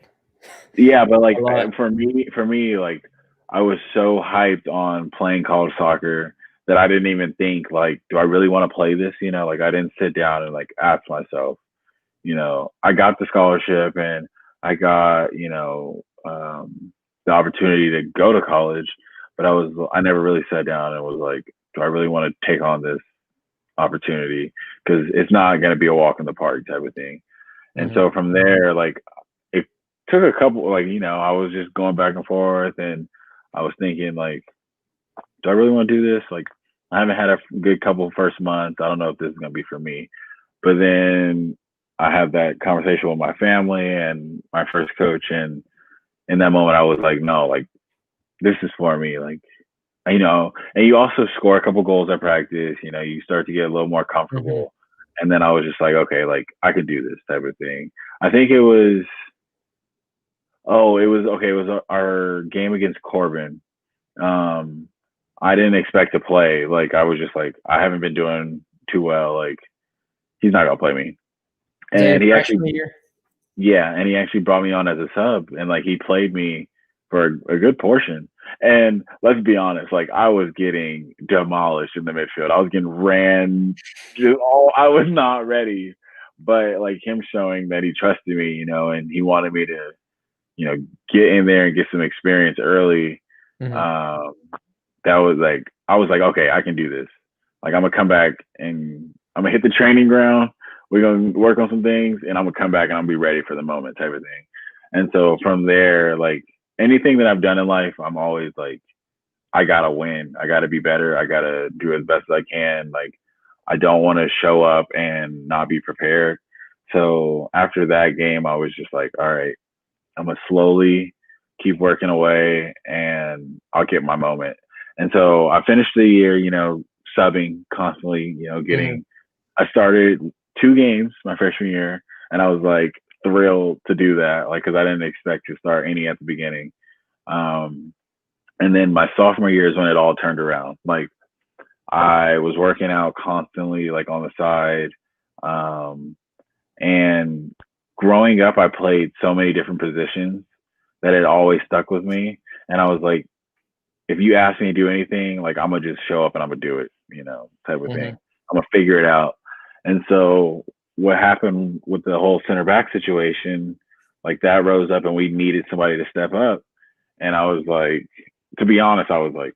Yeah, but like for me, like I was so hyped on playing college soccer that I didn't even think like, do I really want to play this? Like I didn't sit down and like ask myself, I got the scholarship and I got, the opportunity to go to college, but I never really sat down and was like, do I really want to take on this opportunity? Because it's not going to be a walk in the park type of thing. And so from there, like it took a couple, like, I was just going back and forth and I was thinking like, do I really want to do this? Like, I haven't had a good couple of first months. I don't know if this is going to be for me. But then I had that conversation with my family and my first coach. And in that moment, I was like, no, like, this is for me. Like, and you also score a couple goals at practice, you start to get a little more comfortable. And then I was just like, okay, like I could do this type of thing. I think it was our game against Corbin. I didn't expect to play. Like I was just like, I haven't been doing too well. Like he's not gonna play me. And he actually, and he actually brought me on as a sub, and like he played me for a good portion. And let's be honest, like I was getting demolished in the midfield. I was getting ran. I was not ready. But like him showing that he trusted me, and he wanted me to, get in there and get some experience early. That was like, I was like, okay, I can do this. Like I'm gonna come back and I'm gonna hit the training ground. We're gonna work on some things, and I'm gonna come back and I'm gonna be ready for the moment, type of thing. And so from there, like anything that I've done in life, I'm always like, I gotta win. I gotta be better. I gotta do as best as I can. Like I don't want to show up and not be prepared. So after that game, I was just like, all right, I'm gonna slowly keep working away, and I'll get my moment. And so I finished the year, subbing constantly, getting. I started 2 games my freshman year, and I was like thrilled to do that, like because I didn't expect to start any at the beginning. And then my sophomore year is when it all turned around. Like I was working out constantly, like on the side. And growing up, I played so many different positions that it always stuck with me. And I was like, if you ask me to do anything, like I'm gonna just show up and I'm gonna do it, type of thing. I'm gonna figure it out. And so what happened with the whole center back situation, like that rose up and we needed somebody to step up. And I was like, to be honest, I was like,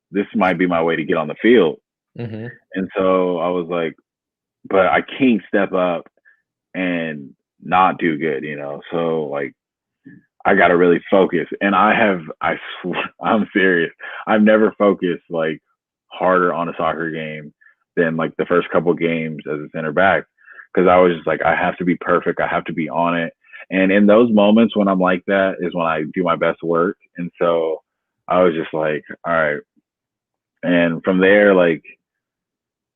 this might be my way to get on the field. And so I was like, but I can't step up and not do good, So like I got to really focus. And I'm serious. I've never focused like harder on a soccer game than like the first couple games as a center back. Cause I was just like, I have to be perfect. I have to be on it. And in those moments when I'm like that is when I do my best work. And so I was just like, all right. And from there, like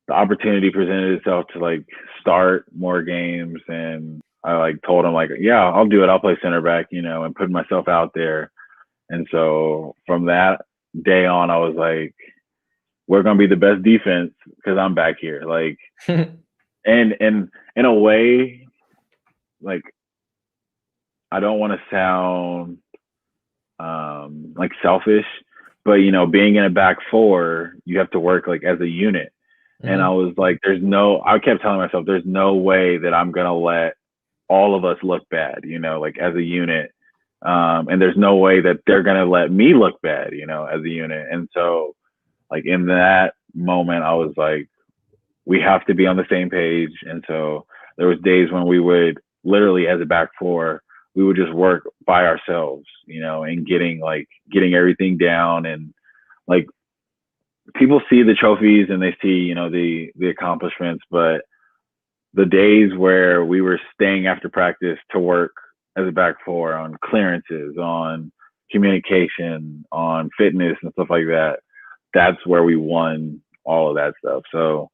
the opportunity presented itself to like start more games. And I like told him like, yeah, I'll do it. I'll play center back, you know, and put myself out there. And so from that day on, I was like, we're going to be the best defense because I'm back here. Like, and in a way, like, I don't want to sound like selfish, but you know, being in a back four, you have to work like as a unit. Mm-hmm. And I was like, I kept telling myself, there's no way that I'm going to let all of us look bad, you know, like as a unit. And there's no way that they're going to let me look bad, you know, as a unit. And so like in that moment, I was like, we have to be on the same page. And so there was days when we would literally as a back four, we would just work by ourselves, you know, and getting everything down. And like people see the trophies and they see, you know, the accomplishments, but the days where we were staying after practice to work as a back four on clearances, on communication, on fitness and stuff like that, that's where we won all of that stuff. So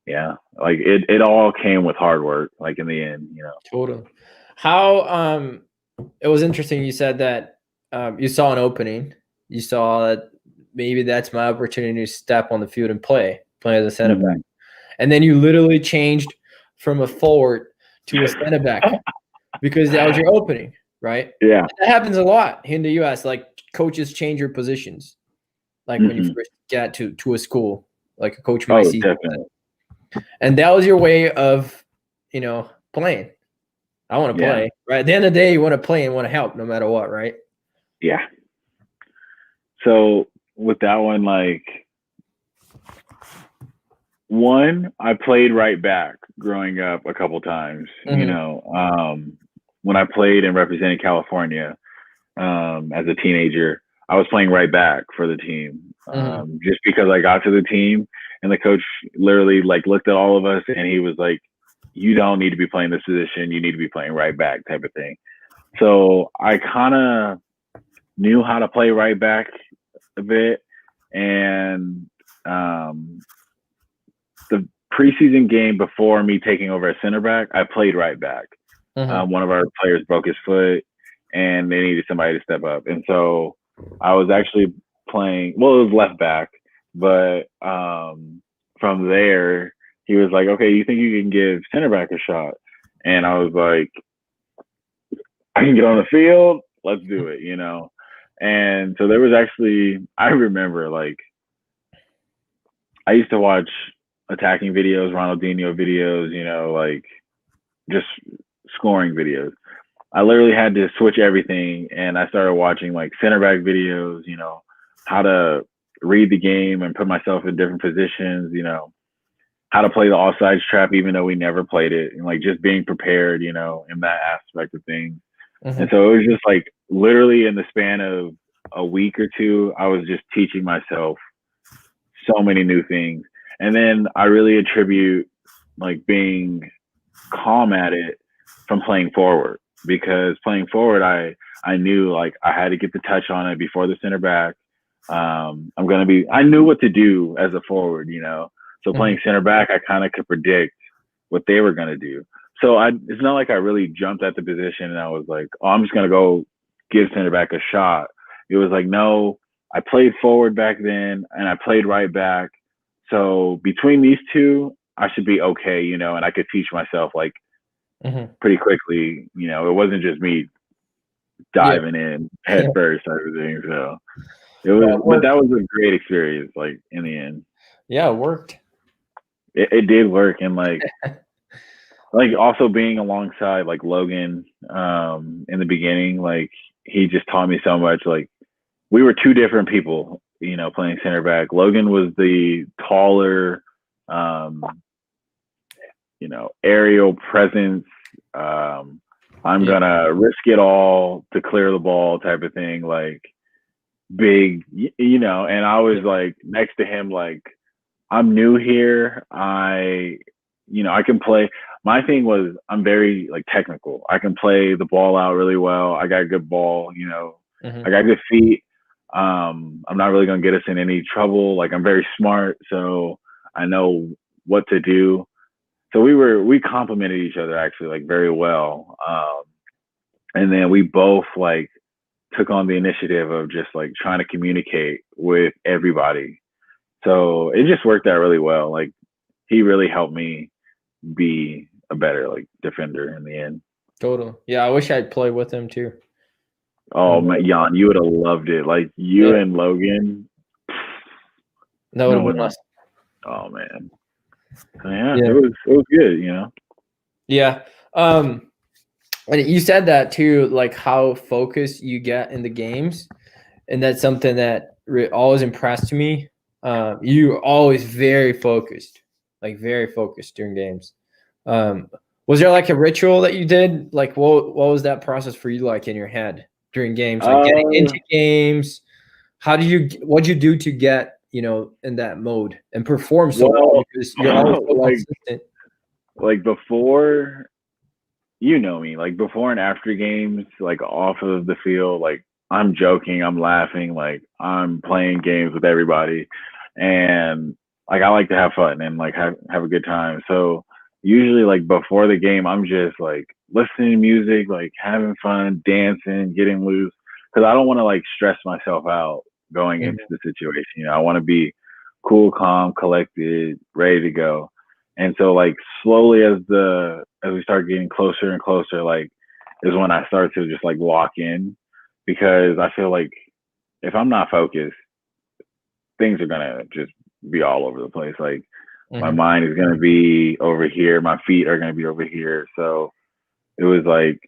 yeah, like it all came with hard work, like in the end, you know. Totally. How it was interesting you said that you saw an opening. You saw that maybe that's my opportunity to step on the field and play as a center back. And then you literally changed from a forward to a center back because that was your opening, right? Yeah. And that happens a lot in the US. Like coaches change your positions. Like when you first get to a school, like a coach might see. Definitely. And that was your way of, you know, playing. I want to play, right? At the end of the day, you want to play and want to help no matter what, right? Yeah. So with that one, like I played right back growing up a couple times, you know, when I played and represented California as a teenager, I was playing right back for the team just because I got to the team and the coach literally like looked at all of us and he was like, you don't need to be playing this position. You need to be playing right back type of thing. So I kind of knew how to play right back a bit. And the preseason game before me taking over as center back, I played right back. One of our players broke his foot and they needed somebody to step up. And so I was actually playing, well, it was left back, but from there, he was like, okay, you think you can give center back a shot? And I was like, I can get on the field. Let's do it, you know? And so there was actually, I remember like, I used to watch attacking videos, Ronaldinho videos, you know, like just scoring videos. I literally had to switch everything and I started watching like center back videos, you know, how to read the game and put myself in different positions, you know, how to play the offsides trap, even though we never played it, and like just being prepared, you know, in that aspect of things. And so it was just like literally in the span of a week or two, I was just teaching myself so many new things. And then I really attribute like being calm at it from playing forward, because playing forward, I knew like I had to get the touch on it before the center back. I knew what to do as a forward, you know. So playing center back, I kind of could predict what they were going to do. So it's not like I really jumped at the position and I was like, oh, I'm just going to go give center back a shot. It was like, no, I played forward back then and I played right back. So between these two, I should be okay, you know, and I could teach myself like pretty quickly, you know, it wasn't just me diving in head first type of thing. So it was, but that was a great experience, like in the end. Yeah, it worked. It did work. And like, like also being alongside like Logan in the beginning, like he just taught me so much. Like we were two different people, you know, playing center back. Logan was the taller, you know, aerial presence, I'm gonna risk it all to clear the ball type of thing, like big, and I was like next to him, like, I'm new here. I can play. My thing was I'm very like technical. I can play the ball out really well. I got a good ball, I got good feet. I'm not really gonna get us in any trouble. Like, I'm very smart, so I know what to do. So we complimented each other actually like very well. And then we both like took on the initiative of just like trying to communicate with everybody. So it just worked out really well. Like, he really helped me be a better like defender in the end. Total. Yeah, I wish I'd play with him too. Oh man, Jan, you would have loved it. Like, you and Logan. That would have been awesome. Oh man. Yeah, it was good, Yeah. And you said that too, like how focused you get in the games, and that's something that always impressed me. You are always very focused during games. Was there like a ritual that you did? Like, what was that process for you like in your head during games, like getting into games? What'd you do to get in that mode and perform so well, because you're always so consistent? Like, before, me, like before and after games, like off of the field, like I'm joking, I'm laughing, like I'm playing games with everybody, and like I like to have fun and like have a good time. So usually, like before the game, I'm just like listening to music, like having fun, dancing, getting loose, because I don't want to like stress myself out going into the situation. I want to be cool, calm, collected, ready to go. And so like slowly as we start getting closer and closer, like is when I start to just like lock in, because I feel like if I'm not focused, things are gonna just be all over the place. Like, my mind is gonna be over here, my feet are gonna be over here. So it was like,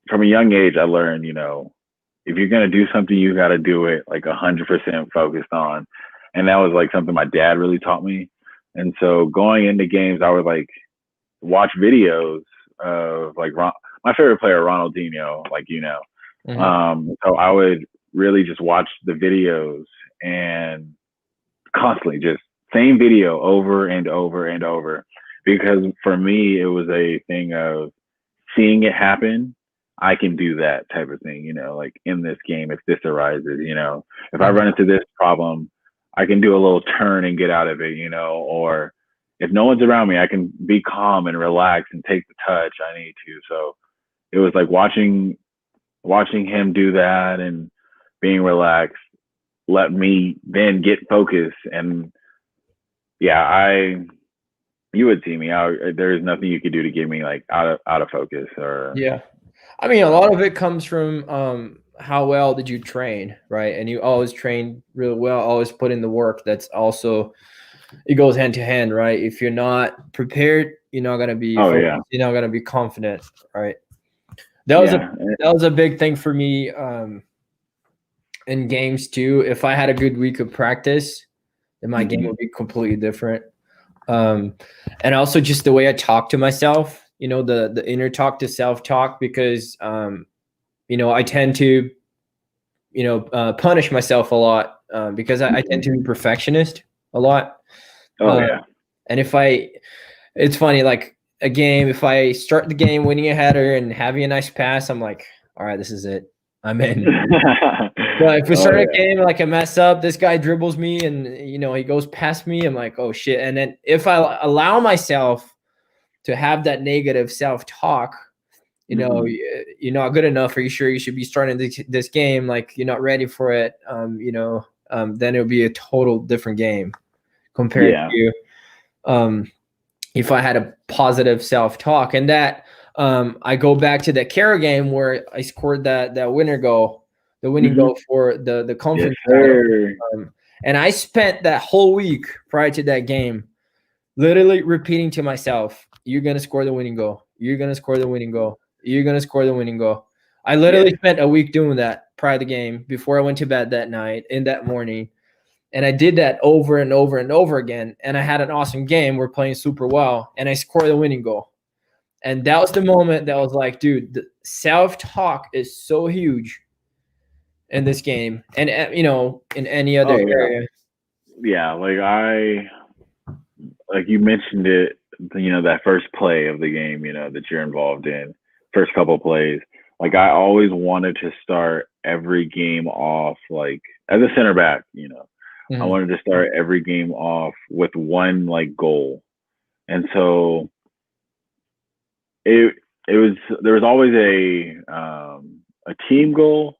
from a young age, I learned, if you're gonna do something, you got to do it like 100% focused on. And that was like something my dad really taught me. And so going into games, I would like watch videos of like my favorite player, Ronaldinho, like, so I would really just watch the videos and constantly just same video over and over and over, because for me, it was a thing of seeing it happen. I can do that type of thing, like in this game, if this arises, if I run into this problem, I can do a little turn and get out of it, or if no one's around me, I can be calm and relax and take the touch I need to. So it was like watching him do that and being relaxed let me then get focused. And yeah, you would see me out. There's nothing you could do to get me like out of focus. Or I mean, a lot of it comes from how well did you train, right? And you always train really well, always put in the work. That's also, it goes hand to hand, right? If you're not prepared, you're not gonna be you're not gonna be confident, right? That was a big thing for me in games too. If I had a good week of practice, then my game would be completely different. And also just the way I talk to myself, the inner talk to self-talk, because I tend to punish myself a lot because I tend to be perfectionist a lot. And it's funny, like a game, if I start the game winning a header and having a nice pass, I'm like, all right, this is it, I'm in. But if we start a game like I mess up, this guy dribbles me and he goes past me, I'm like, oh shit. And then if I allow myself to have that negative self-talk, you're not good enough, are you sure you should be starting this game, like you're not ready for it, then it'll be a total different game compared to if I had a positive self-talk. And that I go back to that Kara game where I scored that winner goal, the winning goal for the conference. And I spent that whole week prior to that game literally repeating to myself, you're going to score the winning goal. You're going to score the winning goal. You're going to score the winning goal. I literally spent a week doing that prior to the game, before I went to bed that night, in that morning. And I did that over and over and over again. And I had an awesome game. We're playing super well. And I scored the winning goal. And that was the moment that was like, dude, the self-talk is so huge in this game, and in any other area. Yeah, like you mentioned it, that first play of the game, that you're involved in, first couple plays. Like I always wanted to start every game off like as a center back, I wanted to start every game off with one like goal. And so there was always a team goal,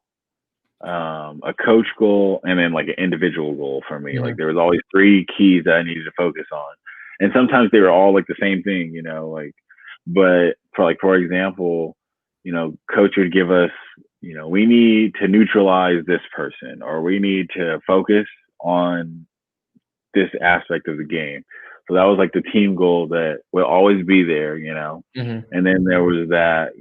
a coach goal, and then like an individual goal for me. Like there was always 3 keys that I needed to focus on. And sometimes they were all like the same thing, but for example, coach would give us, we need to neutralize this person, or we need to focus on this aspect of the game. So that was like the team goal that will always be there, And then there was that,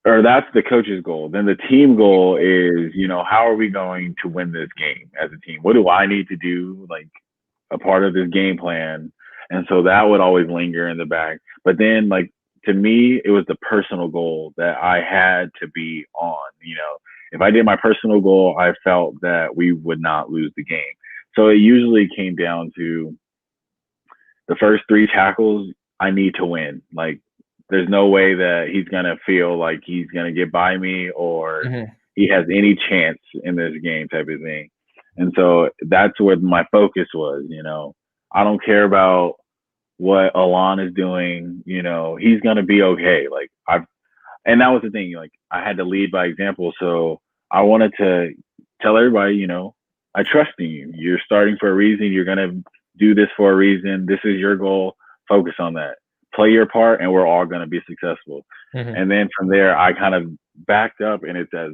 that's the coach's goal. Then the team goal is, how are we going to win this game as a team? What do I need to do, like a part of this game plan? And so that would always linger in the back. But then, like, to me, it was the personal goal that I had to be on. If I did my personal goal, I felt that we would not lose the game. So it usually came down to the first 3 tackles, I need to win. Like, there's no way that he's going to feel like he's going to get by me, or he has any chance in this game, type of thing. And so that's where my focus was. I don't care about what Alon is doing. He's going to be okay. And that was the thing, like I had to lead by example. So I wanted to tell everybody, I trust in you. You're starting for a reason. You're going to do this for a reason. This is your goal. Focus on that. Play your part, and we're all going to be successful. And then from there, I kind of backed up, and it's as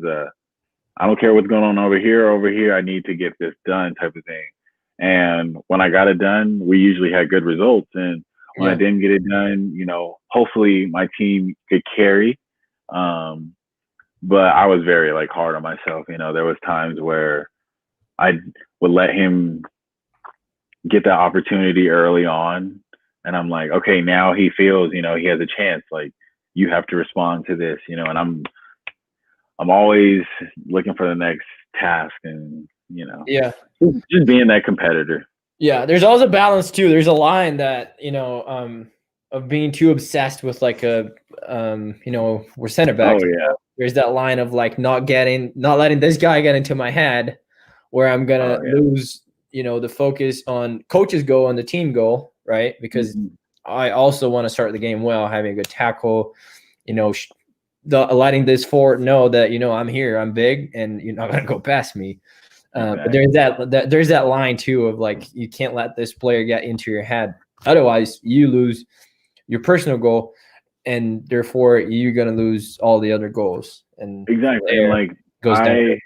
I don't care what's going on over here. I need to get this done, type of thing. And when I got it done, we usually had good results. And when I didn't get it done, hopefully my team could carry. But I was very like hard on myself. There was times where I would let him get that opportunity early on. And I'm like, okay, now he feels, he has a chance. Like, you have to respond to this, and I'm always looking for the next task, and, just being that competitor. Yeah. There's always a balance too. There's a line that, of being too obsessed with like we're center backs. Oh yeah. There's that line of like not letting this guy get into my head, where I'm going to lose, the focus on coach's goal and the team goal. Right. Because I also want to start the game well, having a good tackle, letting this forward know that, I'm here, I'm big, and you're not going to go past me. But there's that line too of like, you can't let this player get into your head. Otherwise you lose your personal goal, and therefore you're going to lose all the other goals. And exactly. And like, goes down.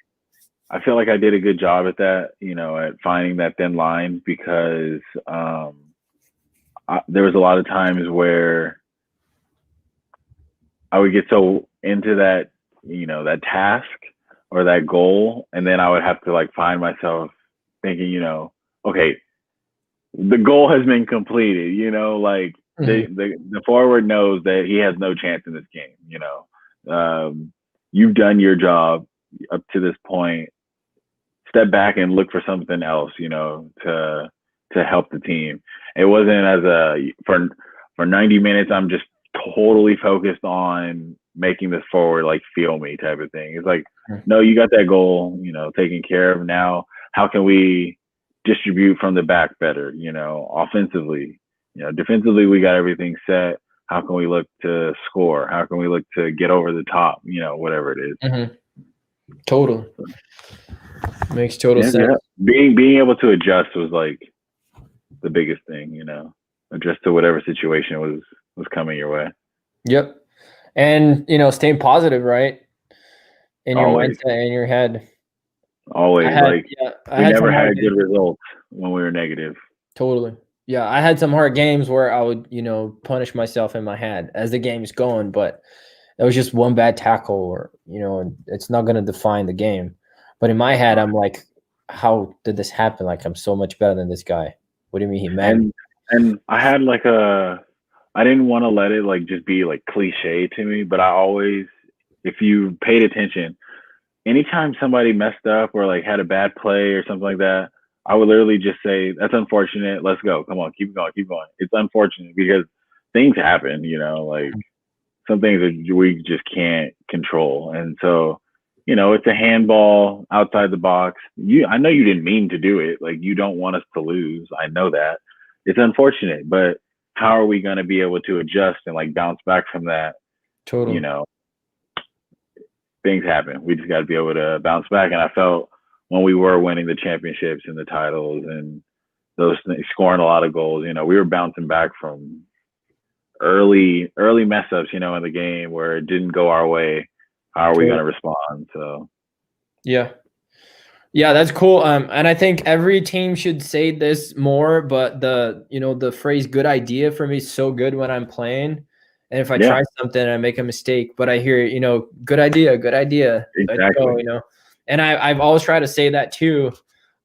I feel like I did a good job at that, at finding that thin line, because, there was a lot of times where I would get so into that, that task or that goal, and then I would have to like find myself thinking, okay, the goal has been completed. Like the forward knows that he has no chance in this game. You've done your job up to this point. Step back and look for something else, to help the team. It wasn't for 90 minutes, I'm just totally focused on making this forward like feel me, type of thing. It's like, no, you got that goal, taken care of. Now, how can we distribute from the back better, offensively? Defensively, we got everything set. How can we look to score? How can we look to get over the top? Whatever it is. Total. Makes total sense. Yeah. Being able to adjust was like the biggest thing, adjust to whatever situation was coming your way. Yep. And, staying positive, right? In your mindset, in your head. Always. We never had good results when we were negative. Totally. Yeah. I had some hard games where I would, punish myself in my head as the game's going, but it was just one bad tackle, or, it's not going to define the game. But in my head, I'm like, how did this happen? Like, I'm so much better than this guy. What do you mean he meant? And I had like I didn't want to let it like just be like cliche to me, but I always, if you paid attention, anytime somebody messed up or like had a bad play or something like that, I would literally just say, "That's unfortunate. Let's go. Come on, keep going, keep going." It's unfortunate because things happen, like some things that we just can't control. And so, it's a handball outside the box. I know you didn't mean to do it. Like you don't want us to lose. I know that. It's unfortunate, but how are we going to be able to adjust and like bounce back from that? You Totally. know, things happen. We just got to be able to bounce back. And I felt when we were winning the championships and the titles and those things, scoring a lot of goals, we were bouncing back from early mess ups, in the game where it didn't go our way. How are we going to respond? So, yeah, that's cool. And I think every team should say this more, but the phrase "good idea" for me is so good when I'm playing. And if I try something and I make a mistake, but I hear, good idea, exactly. let's go, and I've always tried to say that too.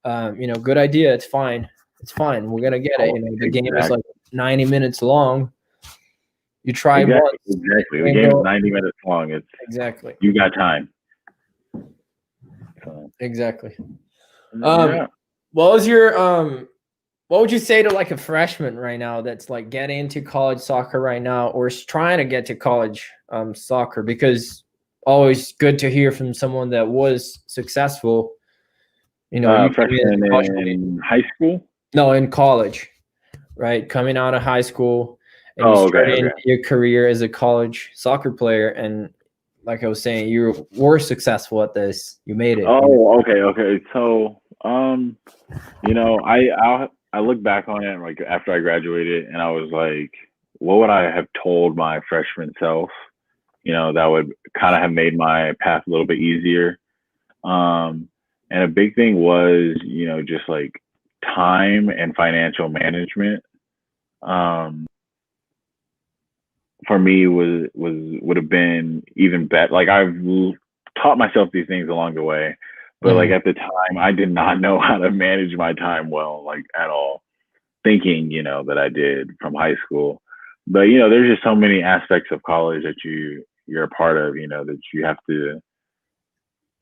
Good idea. It's fine. It's fine. We're going to get it. The game is like 90 minutes long. You try once. Exactly. The game is 90 minutes long. It's exactly. You got time. So. Exactly. What was your what would you say to like a freshman right now that's like getting into college soccer right now or is trying to get to college soccer? Because always good to hear from someone that was successful. Freshman in high school? No, in college, right? Coming out of high school and you started your career as a college soccer player, and like I was saying, you were successful at this. You made it. Oh, okay. So, I look back on it like after I graduated, and I was like, what would I have told my freshman self? That would kind of have made my path a little bit easier. And a big thing was, just like time and financial management. For me would have been even better. Like I've taught myself these things along the way, but like at the time I did not know how to manage my time well, like at all, thinking, that I did from high school. But, there's just so many aspects of college that you're a part of, that you have to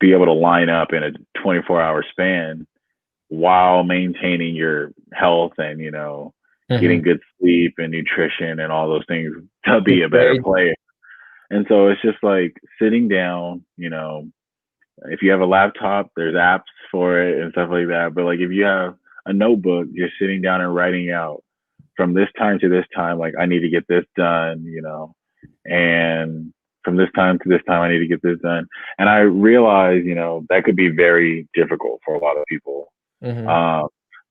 be able to line up in a 24-hour span while maintaining your health and, getting good sleep and nutrition and all those things to be a better player. And so it's just like sitting down, if you have a laptop, there's apps for it and stuff like that. But like if you have a notebook, you're sitting down and writing out from this time to this time, like I need to get this done, and from this time to this time, I need to get this done. And I realize, that could be very difficult for a lot of people.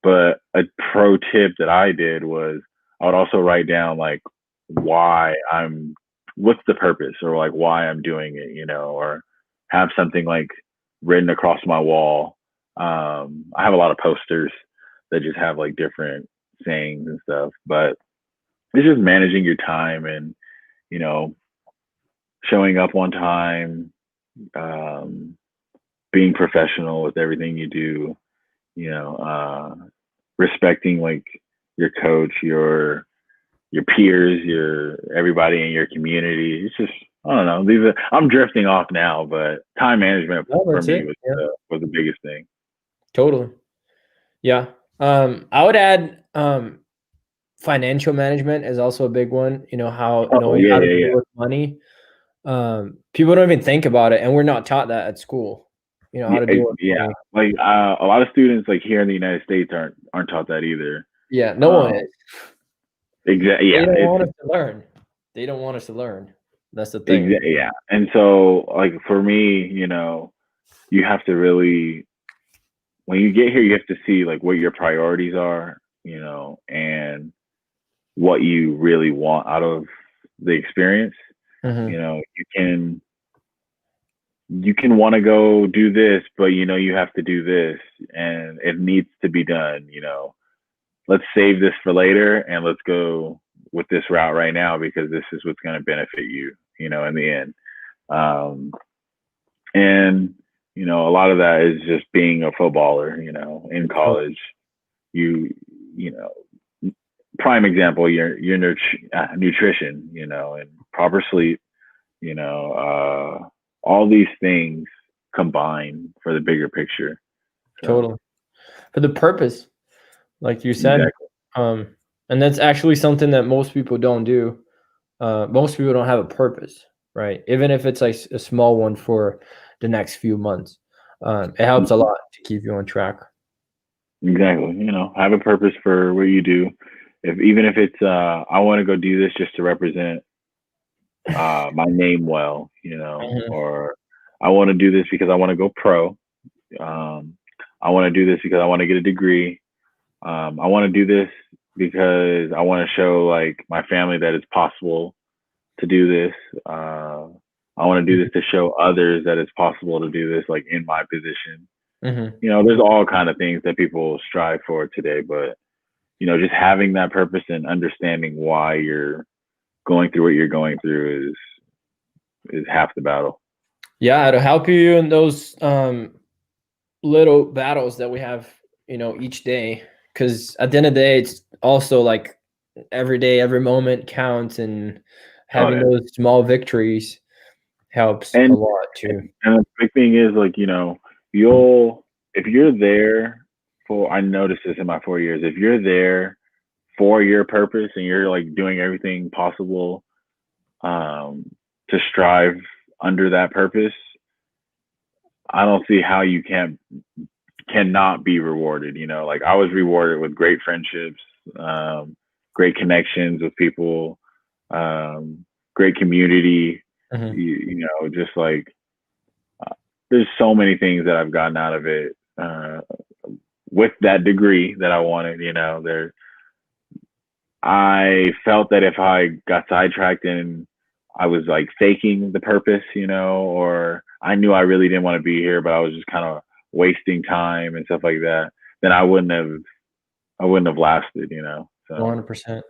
But a pro tip that I did was I would also write down like what's the purpose or like why I'm doing it, or have something like written across my wall. I have a lot of posters that just have like different sayings and stuff, but it's just managing your time and, showing up on time, being professional with everything you do, respecting like your coach, your peers, your everybody in your community. It's just, I don't know. I'm drifting off now, but time management for me was the biggest thing. Totally. Yeah. I would add financial management is also a big one. Knowing how to deal with money. People don't even think about it, and we're not taught that at school. How to deal with money. Like a lot of students like here in the United States aren't taught that either. Yeah, no one is. Exactly. Yeah, they don't want us to learn. They don't want us to learn. That's the thing. Yeah, and so like for me, you have to really, when you get here, you have to see like what your priorities are, and what you really want out of the experience. You can want to go do this, but you have to do this and it needs to be done. Let's save this for later and let's go with this route right now because this is what's going to benefit you, in the end. And a lot of that is just being a footballer, in college. prime example, your nutrition, you know, and proper sleep, you know, all these things combine for the bigger picture. So, Totally. For the purpose, like you said. exactly. And that's actually something that most people don't do. Most people don't have a purpose, right? Even if it's like a small one for the next few months. It helps a lot to keep you on track. Exactly. You know, have a purpose for what you do. Even if it's I want to go do this just to represent my name well, you know, Mhm. or I want to do this because I want to go pro. I want to do this because I want to get a degree. I want to do this because I want to show like my family that it's possible to do this. I want to do this to show others that it's possible to do this, like in my position. Mhm. You know, there's all kind of things that people strive for today, but you know, just having that purpose and understanding why you're going through what you're going through is half the battle. Yeah, it'll help you in those little battles that we have, each day. Because at the end of the day, it's also like every day, every moment counts, and Oh having yeah. those small victories helps a And lot too. and the big thing is like, you know, you'll if you're there for I noticed this in my 4 years, if you're there for your purpose and you're like doing everything possible to strive under that purpose, I don't see how you cannot be rewarded. You know, like I was rewarded with great friendships, great connections with people, great community. Mhm. You know, just like there's so many things that I've gotten out of it with that degree that I wanted. You know, I felt that if I got sidetracked and I was like faking the purpose, you know, or I knew I really didn't want to be here, but I was just kind of wasting time and stuff like that, then I wouldn't have lasted, you know. So 100%.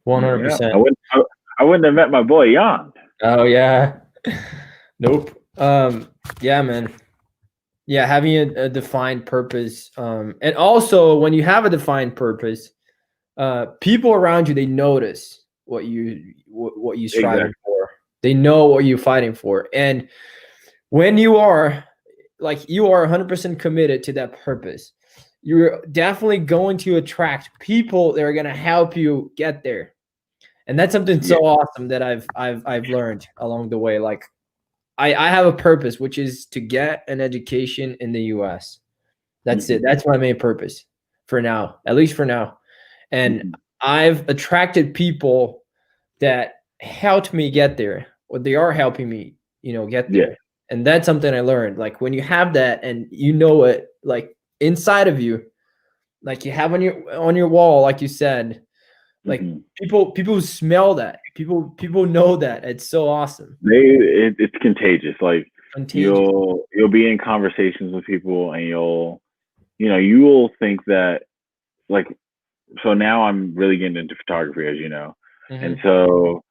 100%. yeah, I wouldn't have met my boy Jan. Oh yeah. Nope. Yeah, man. Yeah, having a defined purpose. And also when you have a defined purpose, people around you, they notice what you striving Exactly. for. They know what you're fighting for. And when you are 100% committed to that purpose, you're definitely going to attract people that are going to help you get there. And that's something so Yeah. awesome that I've learned along the way. Like I have a purpose, which is to get an education in the US. That's it. Mm-hmm. That's my main purpose for now, at least for now. And Mm-hmm. I've attracted people that helped me get there, or they are helping me, get Yeah. there. And that's something I learned. Like when you have that and you know it, like inside of you, like you have on your wall, like you said, like Mm-hmm. people smell that. People know that. It's so awesome. It's contagious. Like Contagious. you'll be in conversations with people and you will think that like so now I'm really getting into photography, as you know. And Hmm. so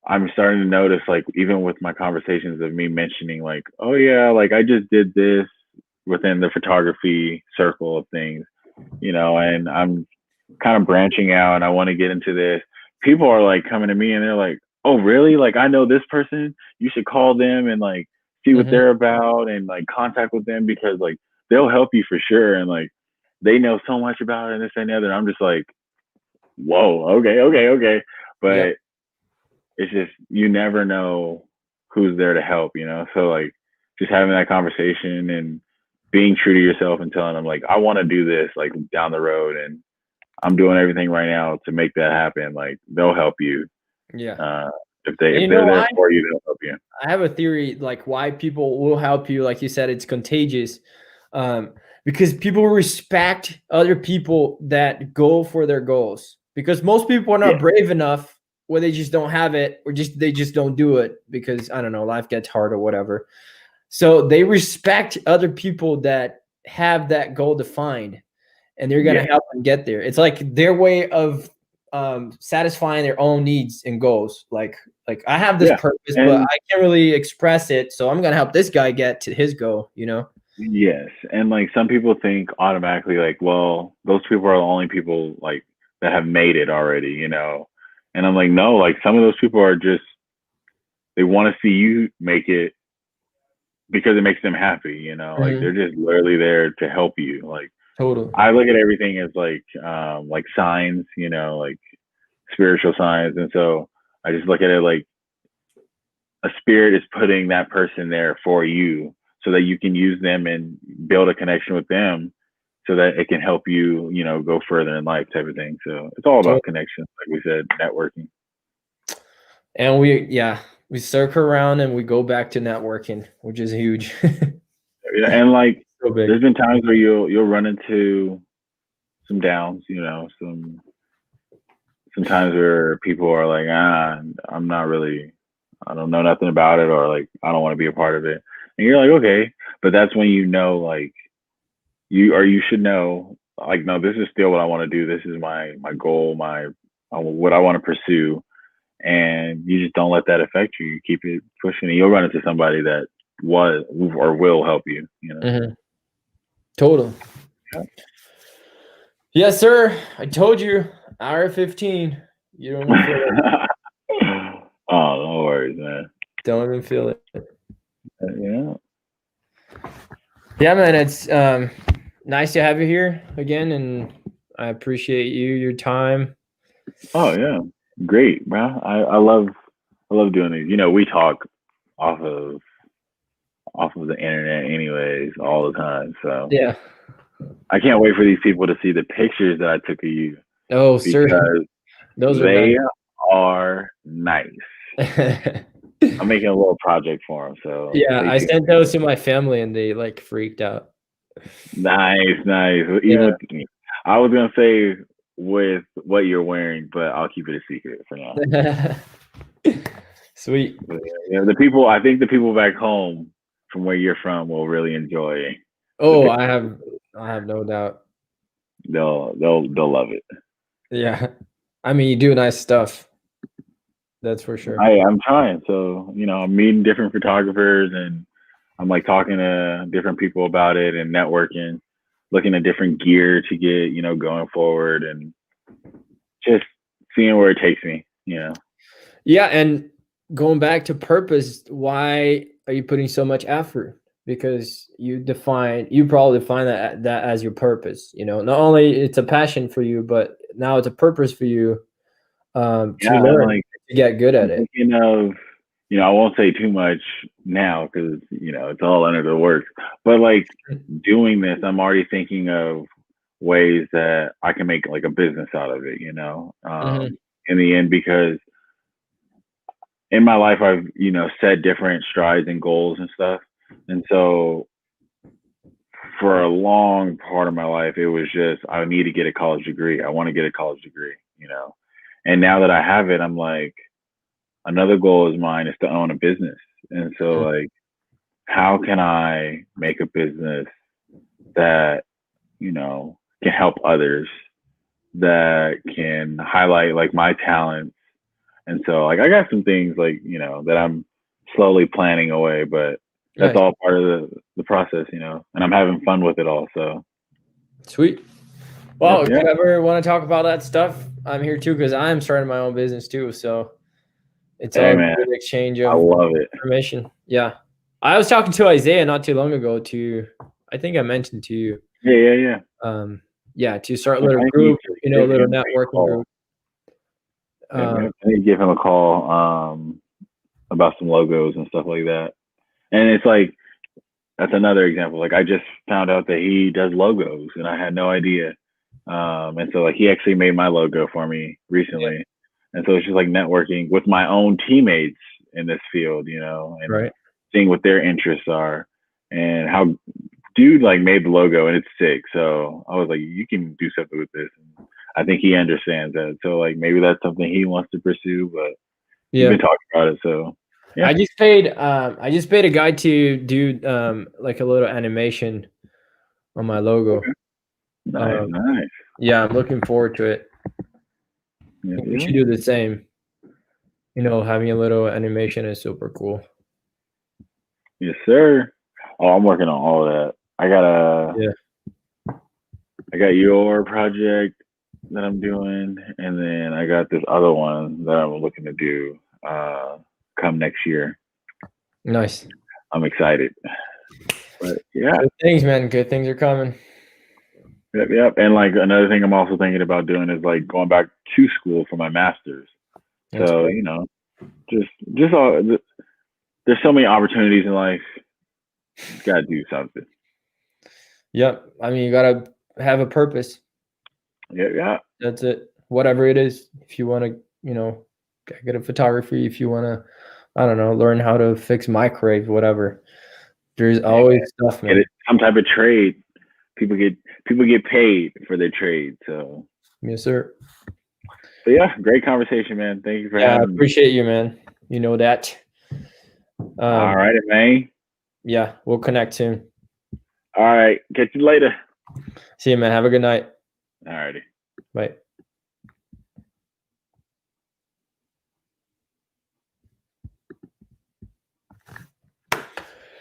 I'm starting to notice, like, even with my conversations of me mentioning, like, oh, yeah, like I just did this within the photography circle of things, and I'm kind of branching out and I want to get into this. People are like coming to me and they're like, oh, really? Like, I know this person. You should call them and like see what Hmm. they're about and like contact with them because like they'll help you for sure. And like they know so much about it and this and the other. And I'm just like, whoa, okay. Yep. But it's just you never know who's there to help, So like just having that conversation and being true to yourself and telling them like I want to do this like down the road and I'm doing everything right now to make that happen. Like they'll help you. Yeah. Uh, if And they're there for you, they'll help you. I have a theory like why people will help you. Like you said, it's contagious. Because people respect other people that go for their goals. Because most people are Yeah, not brave enough, or they just don't have it, or they just don't do it because I don't know, life gets hard or whatever. So they respect other people that have that goal defined, and they're gonna yeah, help them get there. It's like their way of satisfying their own needs and goals. Like I have this yeah. purpose, but And I can't really express it, so I'm gonna help this guy get to his goal. yes, and like some people think automatically like, well, those people are the only people like that have made it already, you know. And I'm like, no, like some of those people are just, they want to see you make it because it makes them happy, you know. Like they're just literally there to help you. Like Totally. I look at everything as like signs, you know, like spiritual signs. And so I just look at it like a spirit is putting that person there for you so that you can use them and build a connection with them so that it can help you, you know, go further in life type of thing. So it's all about connections, like we said, networking. And we circle around and we go back to networking, which is huge. Yeah, and like So big. there's been times where you'll run into some downs, you know, sometimes where people are like, I'm not really, I don't know nothing about it, or like I don't want to be a part of it. And you're like, okay, but that's when you know, like you should know, like, no, this is still what I want to do. This is my goal, what I want to pursue, and you just don't let that affect you. You keep it pushing, and you'll run into somebody that was or will help you. You know. Total. Yeah. Yes, sir. I told you, hour 15. You don't even feel it. Oh, no worries, man. Don't even feel it. Yeah. Yeah, man. It's nice to have you here again, and I appreciate your time. Oh yeah, great, bro. I love doing these. You know, we talk off of the internet, anyways, all the time. So Yeah. I can't wait for these people to see the pictures that I took of you. Oh, sir. Those are nice. I'm making a little project for them. So yeah, I sent those to my family and they like freaked out. Nice. Even with, I was gonna say with what you're wearing, but I'll keep it a secret for now. Sweet. But, yeah, I think the people back home from where you're from will really enjoy. Oh, I have no doubt. They'll love it. Yeah. I mean, you do nice stuff. That's for sure. I'm trying. So, you know, I'm meeting different photographers and I'm like talking to different people about it and networking, looking at different gear to get, you know, going forward and just seeing where it takes me, you know. Yeah, and going back to purpose, why are you putting so much effort? Because you probably define that as your purpose. You know, not only it's a passion for you, but now it's a purpose for you to learn, like, to get good at it. Thinking of, you know, I won't say too much now because, you know, it's all under the works. But like doing this, I'm already thinking of ways that I can make like a business out of it, you know, in the end, because in my life, I've, you know, set different strides and goals and stuff. And so for a long part of my life, it was just, I need to get a college degree. I want to get a college degree, you know, and now that I have it, I'm like, another goal of mine is to own a business. And so like, how can I make a business that, you know, can help others, that can highlight like my talents? And so like, I got some things like, you know, that I'm slowly planning away, but that's all part of the process, you know, and I'm having fun with it all. So sweet. Well, if you ever want to talk about that stuff, I'm here too, because I'm starting my own business too. So it's all a good exchange of information. Yeah. I was talking to Isaiah not too long ago I think I mentioned to you. Yeah. To start a little group, you know, a little networking group. I need to give him a call about some logos and stuff like that. And it's like, that's another example. Like I just found out that he does logos and I had no idea. And so like he actually made my logo for me recently. Yeah. And so it's just like networking with my own teammates in this field, you know, and seeing what their interests are and how dude like made the logo and it's sick. So I was like, you can do something with this. And I think he understands that. So like maybe that's something he wants to pursue, but we've been talking about it. So yeah. I just paid a guy to do like a little animation on my logo. Okay. Nice. Yeah, I'm looking forward to it. Yeah, we should do the same. You know, having a little animation is super cool. Yes, sir. Oh, I'm working on all of that. I got your project. that I'm doing, and then I got this other one that I'm looking to do come next year. Nice. I'm excited. But yeah. Good things, man. Good things are coming. Yep. And like another thing I'm also thinking about doing is like going back to school for my master's. That's so, great. you know, just all, there's so many opportunities in life. You got to do something. Yep. I mean, you got to have a purpose. Yeah. That's it. Whatever it is. If you want to, you know, get a photography, if you want to, I don't know, learn how to fix microwave, whatever. There's always stuff, man. Some type of trade. People get paid for their trade. So yes, sir. But yeah, great conversation, man. Thank you for having me. I appreciate you, man. You know that. All right, man. Yeah, we'll connect soon. All right. Catch you later. See you, man. Have a good night. All righty. Bye.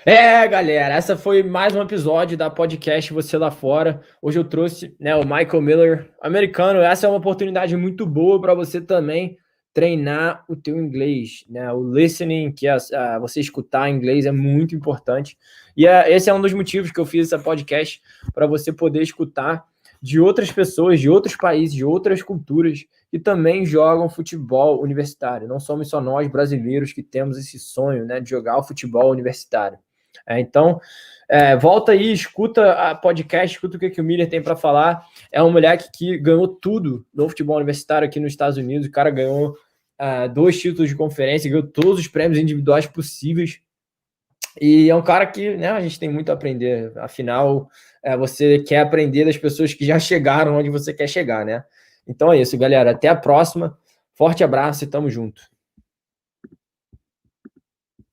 Galera, essa foi mais um episódio da podcast Você Lá Fora. Hoje eu trouxe, né, o Michael Miller, americano. Essa é uma oportunidade muito boa para você também treinar o teu inglês, né? O listening, que é você escutar inglês, é muito importante. E esse é um dos motivos que eu fiz essa podcast, para você poder escutar de outras pessoas, de outros países, de outras culturas, que também jogam futebol universitário. Não somos só nós, brasileiros, que temos esse sonho, né, de jogar o futebol universitário. Então, volta aí, escuta a podcast, escuta o que o Miller tem para falar. É um moleque que ganhou tudo no futebol universitário aqui nos Estados Unidos. O cara ganhou 2 títulos de conferência, ganhou todos os prêmios individuais possíveis. E é um cara que, né, a gente tem muito a aprender. Afinal, você quer aprender das pessoas que já chegaram onde você quer chegar, né? Então é isso, galera. Até a próxima. Forte abraço e tamo junto.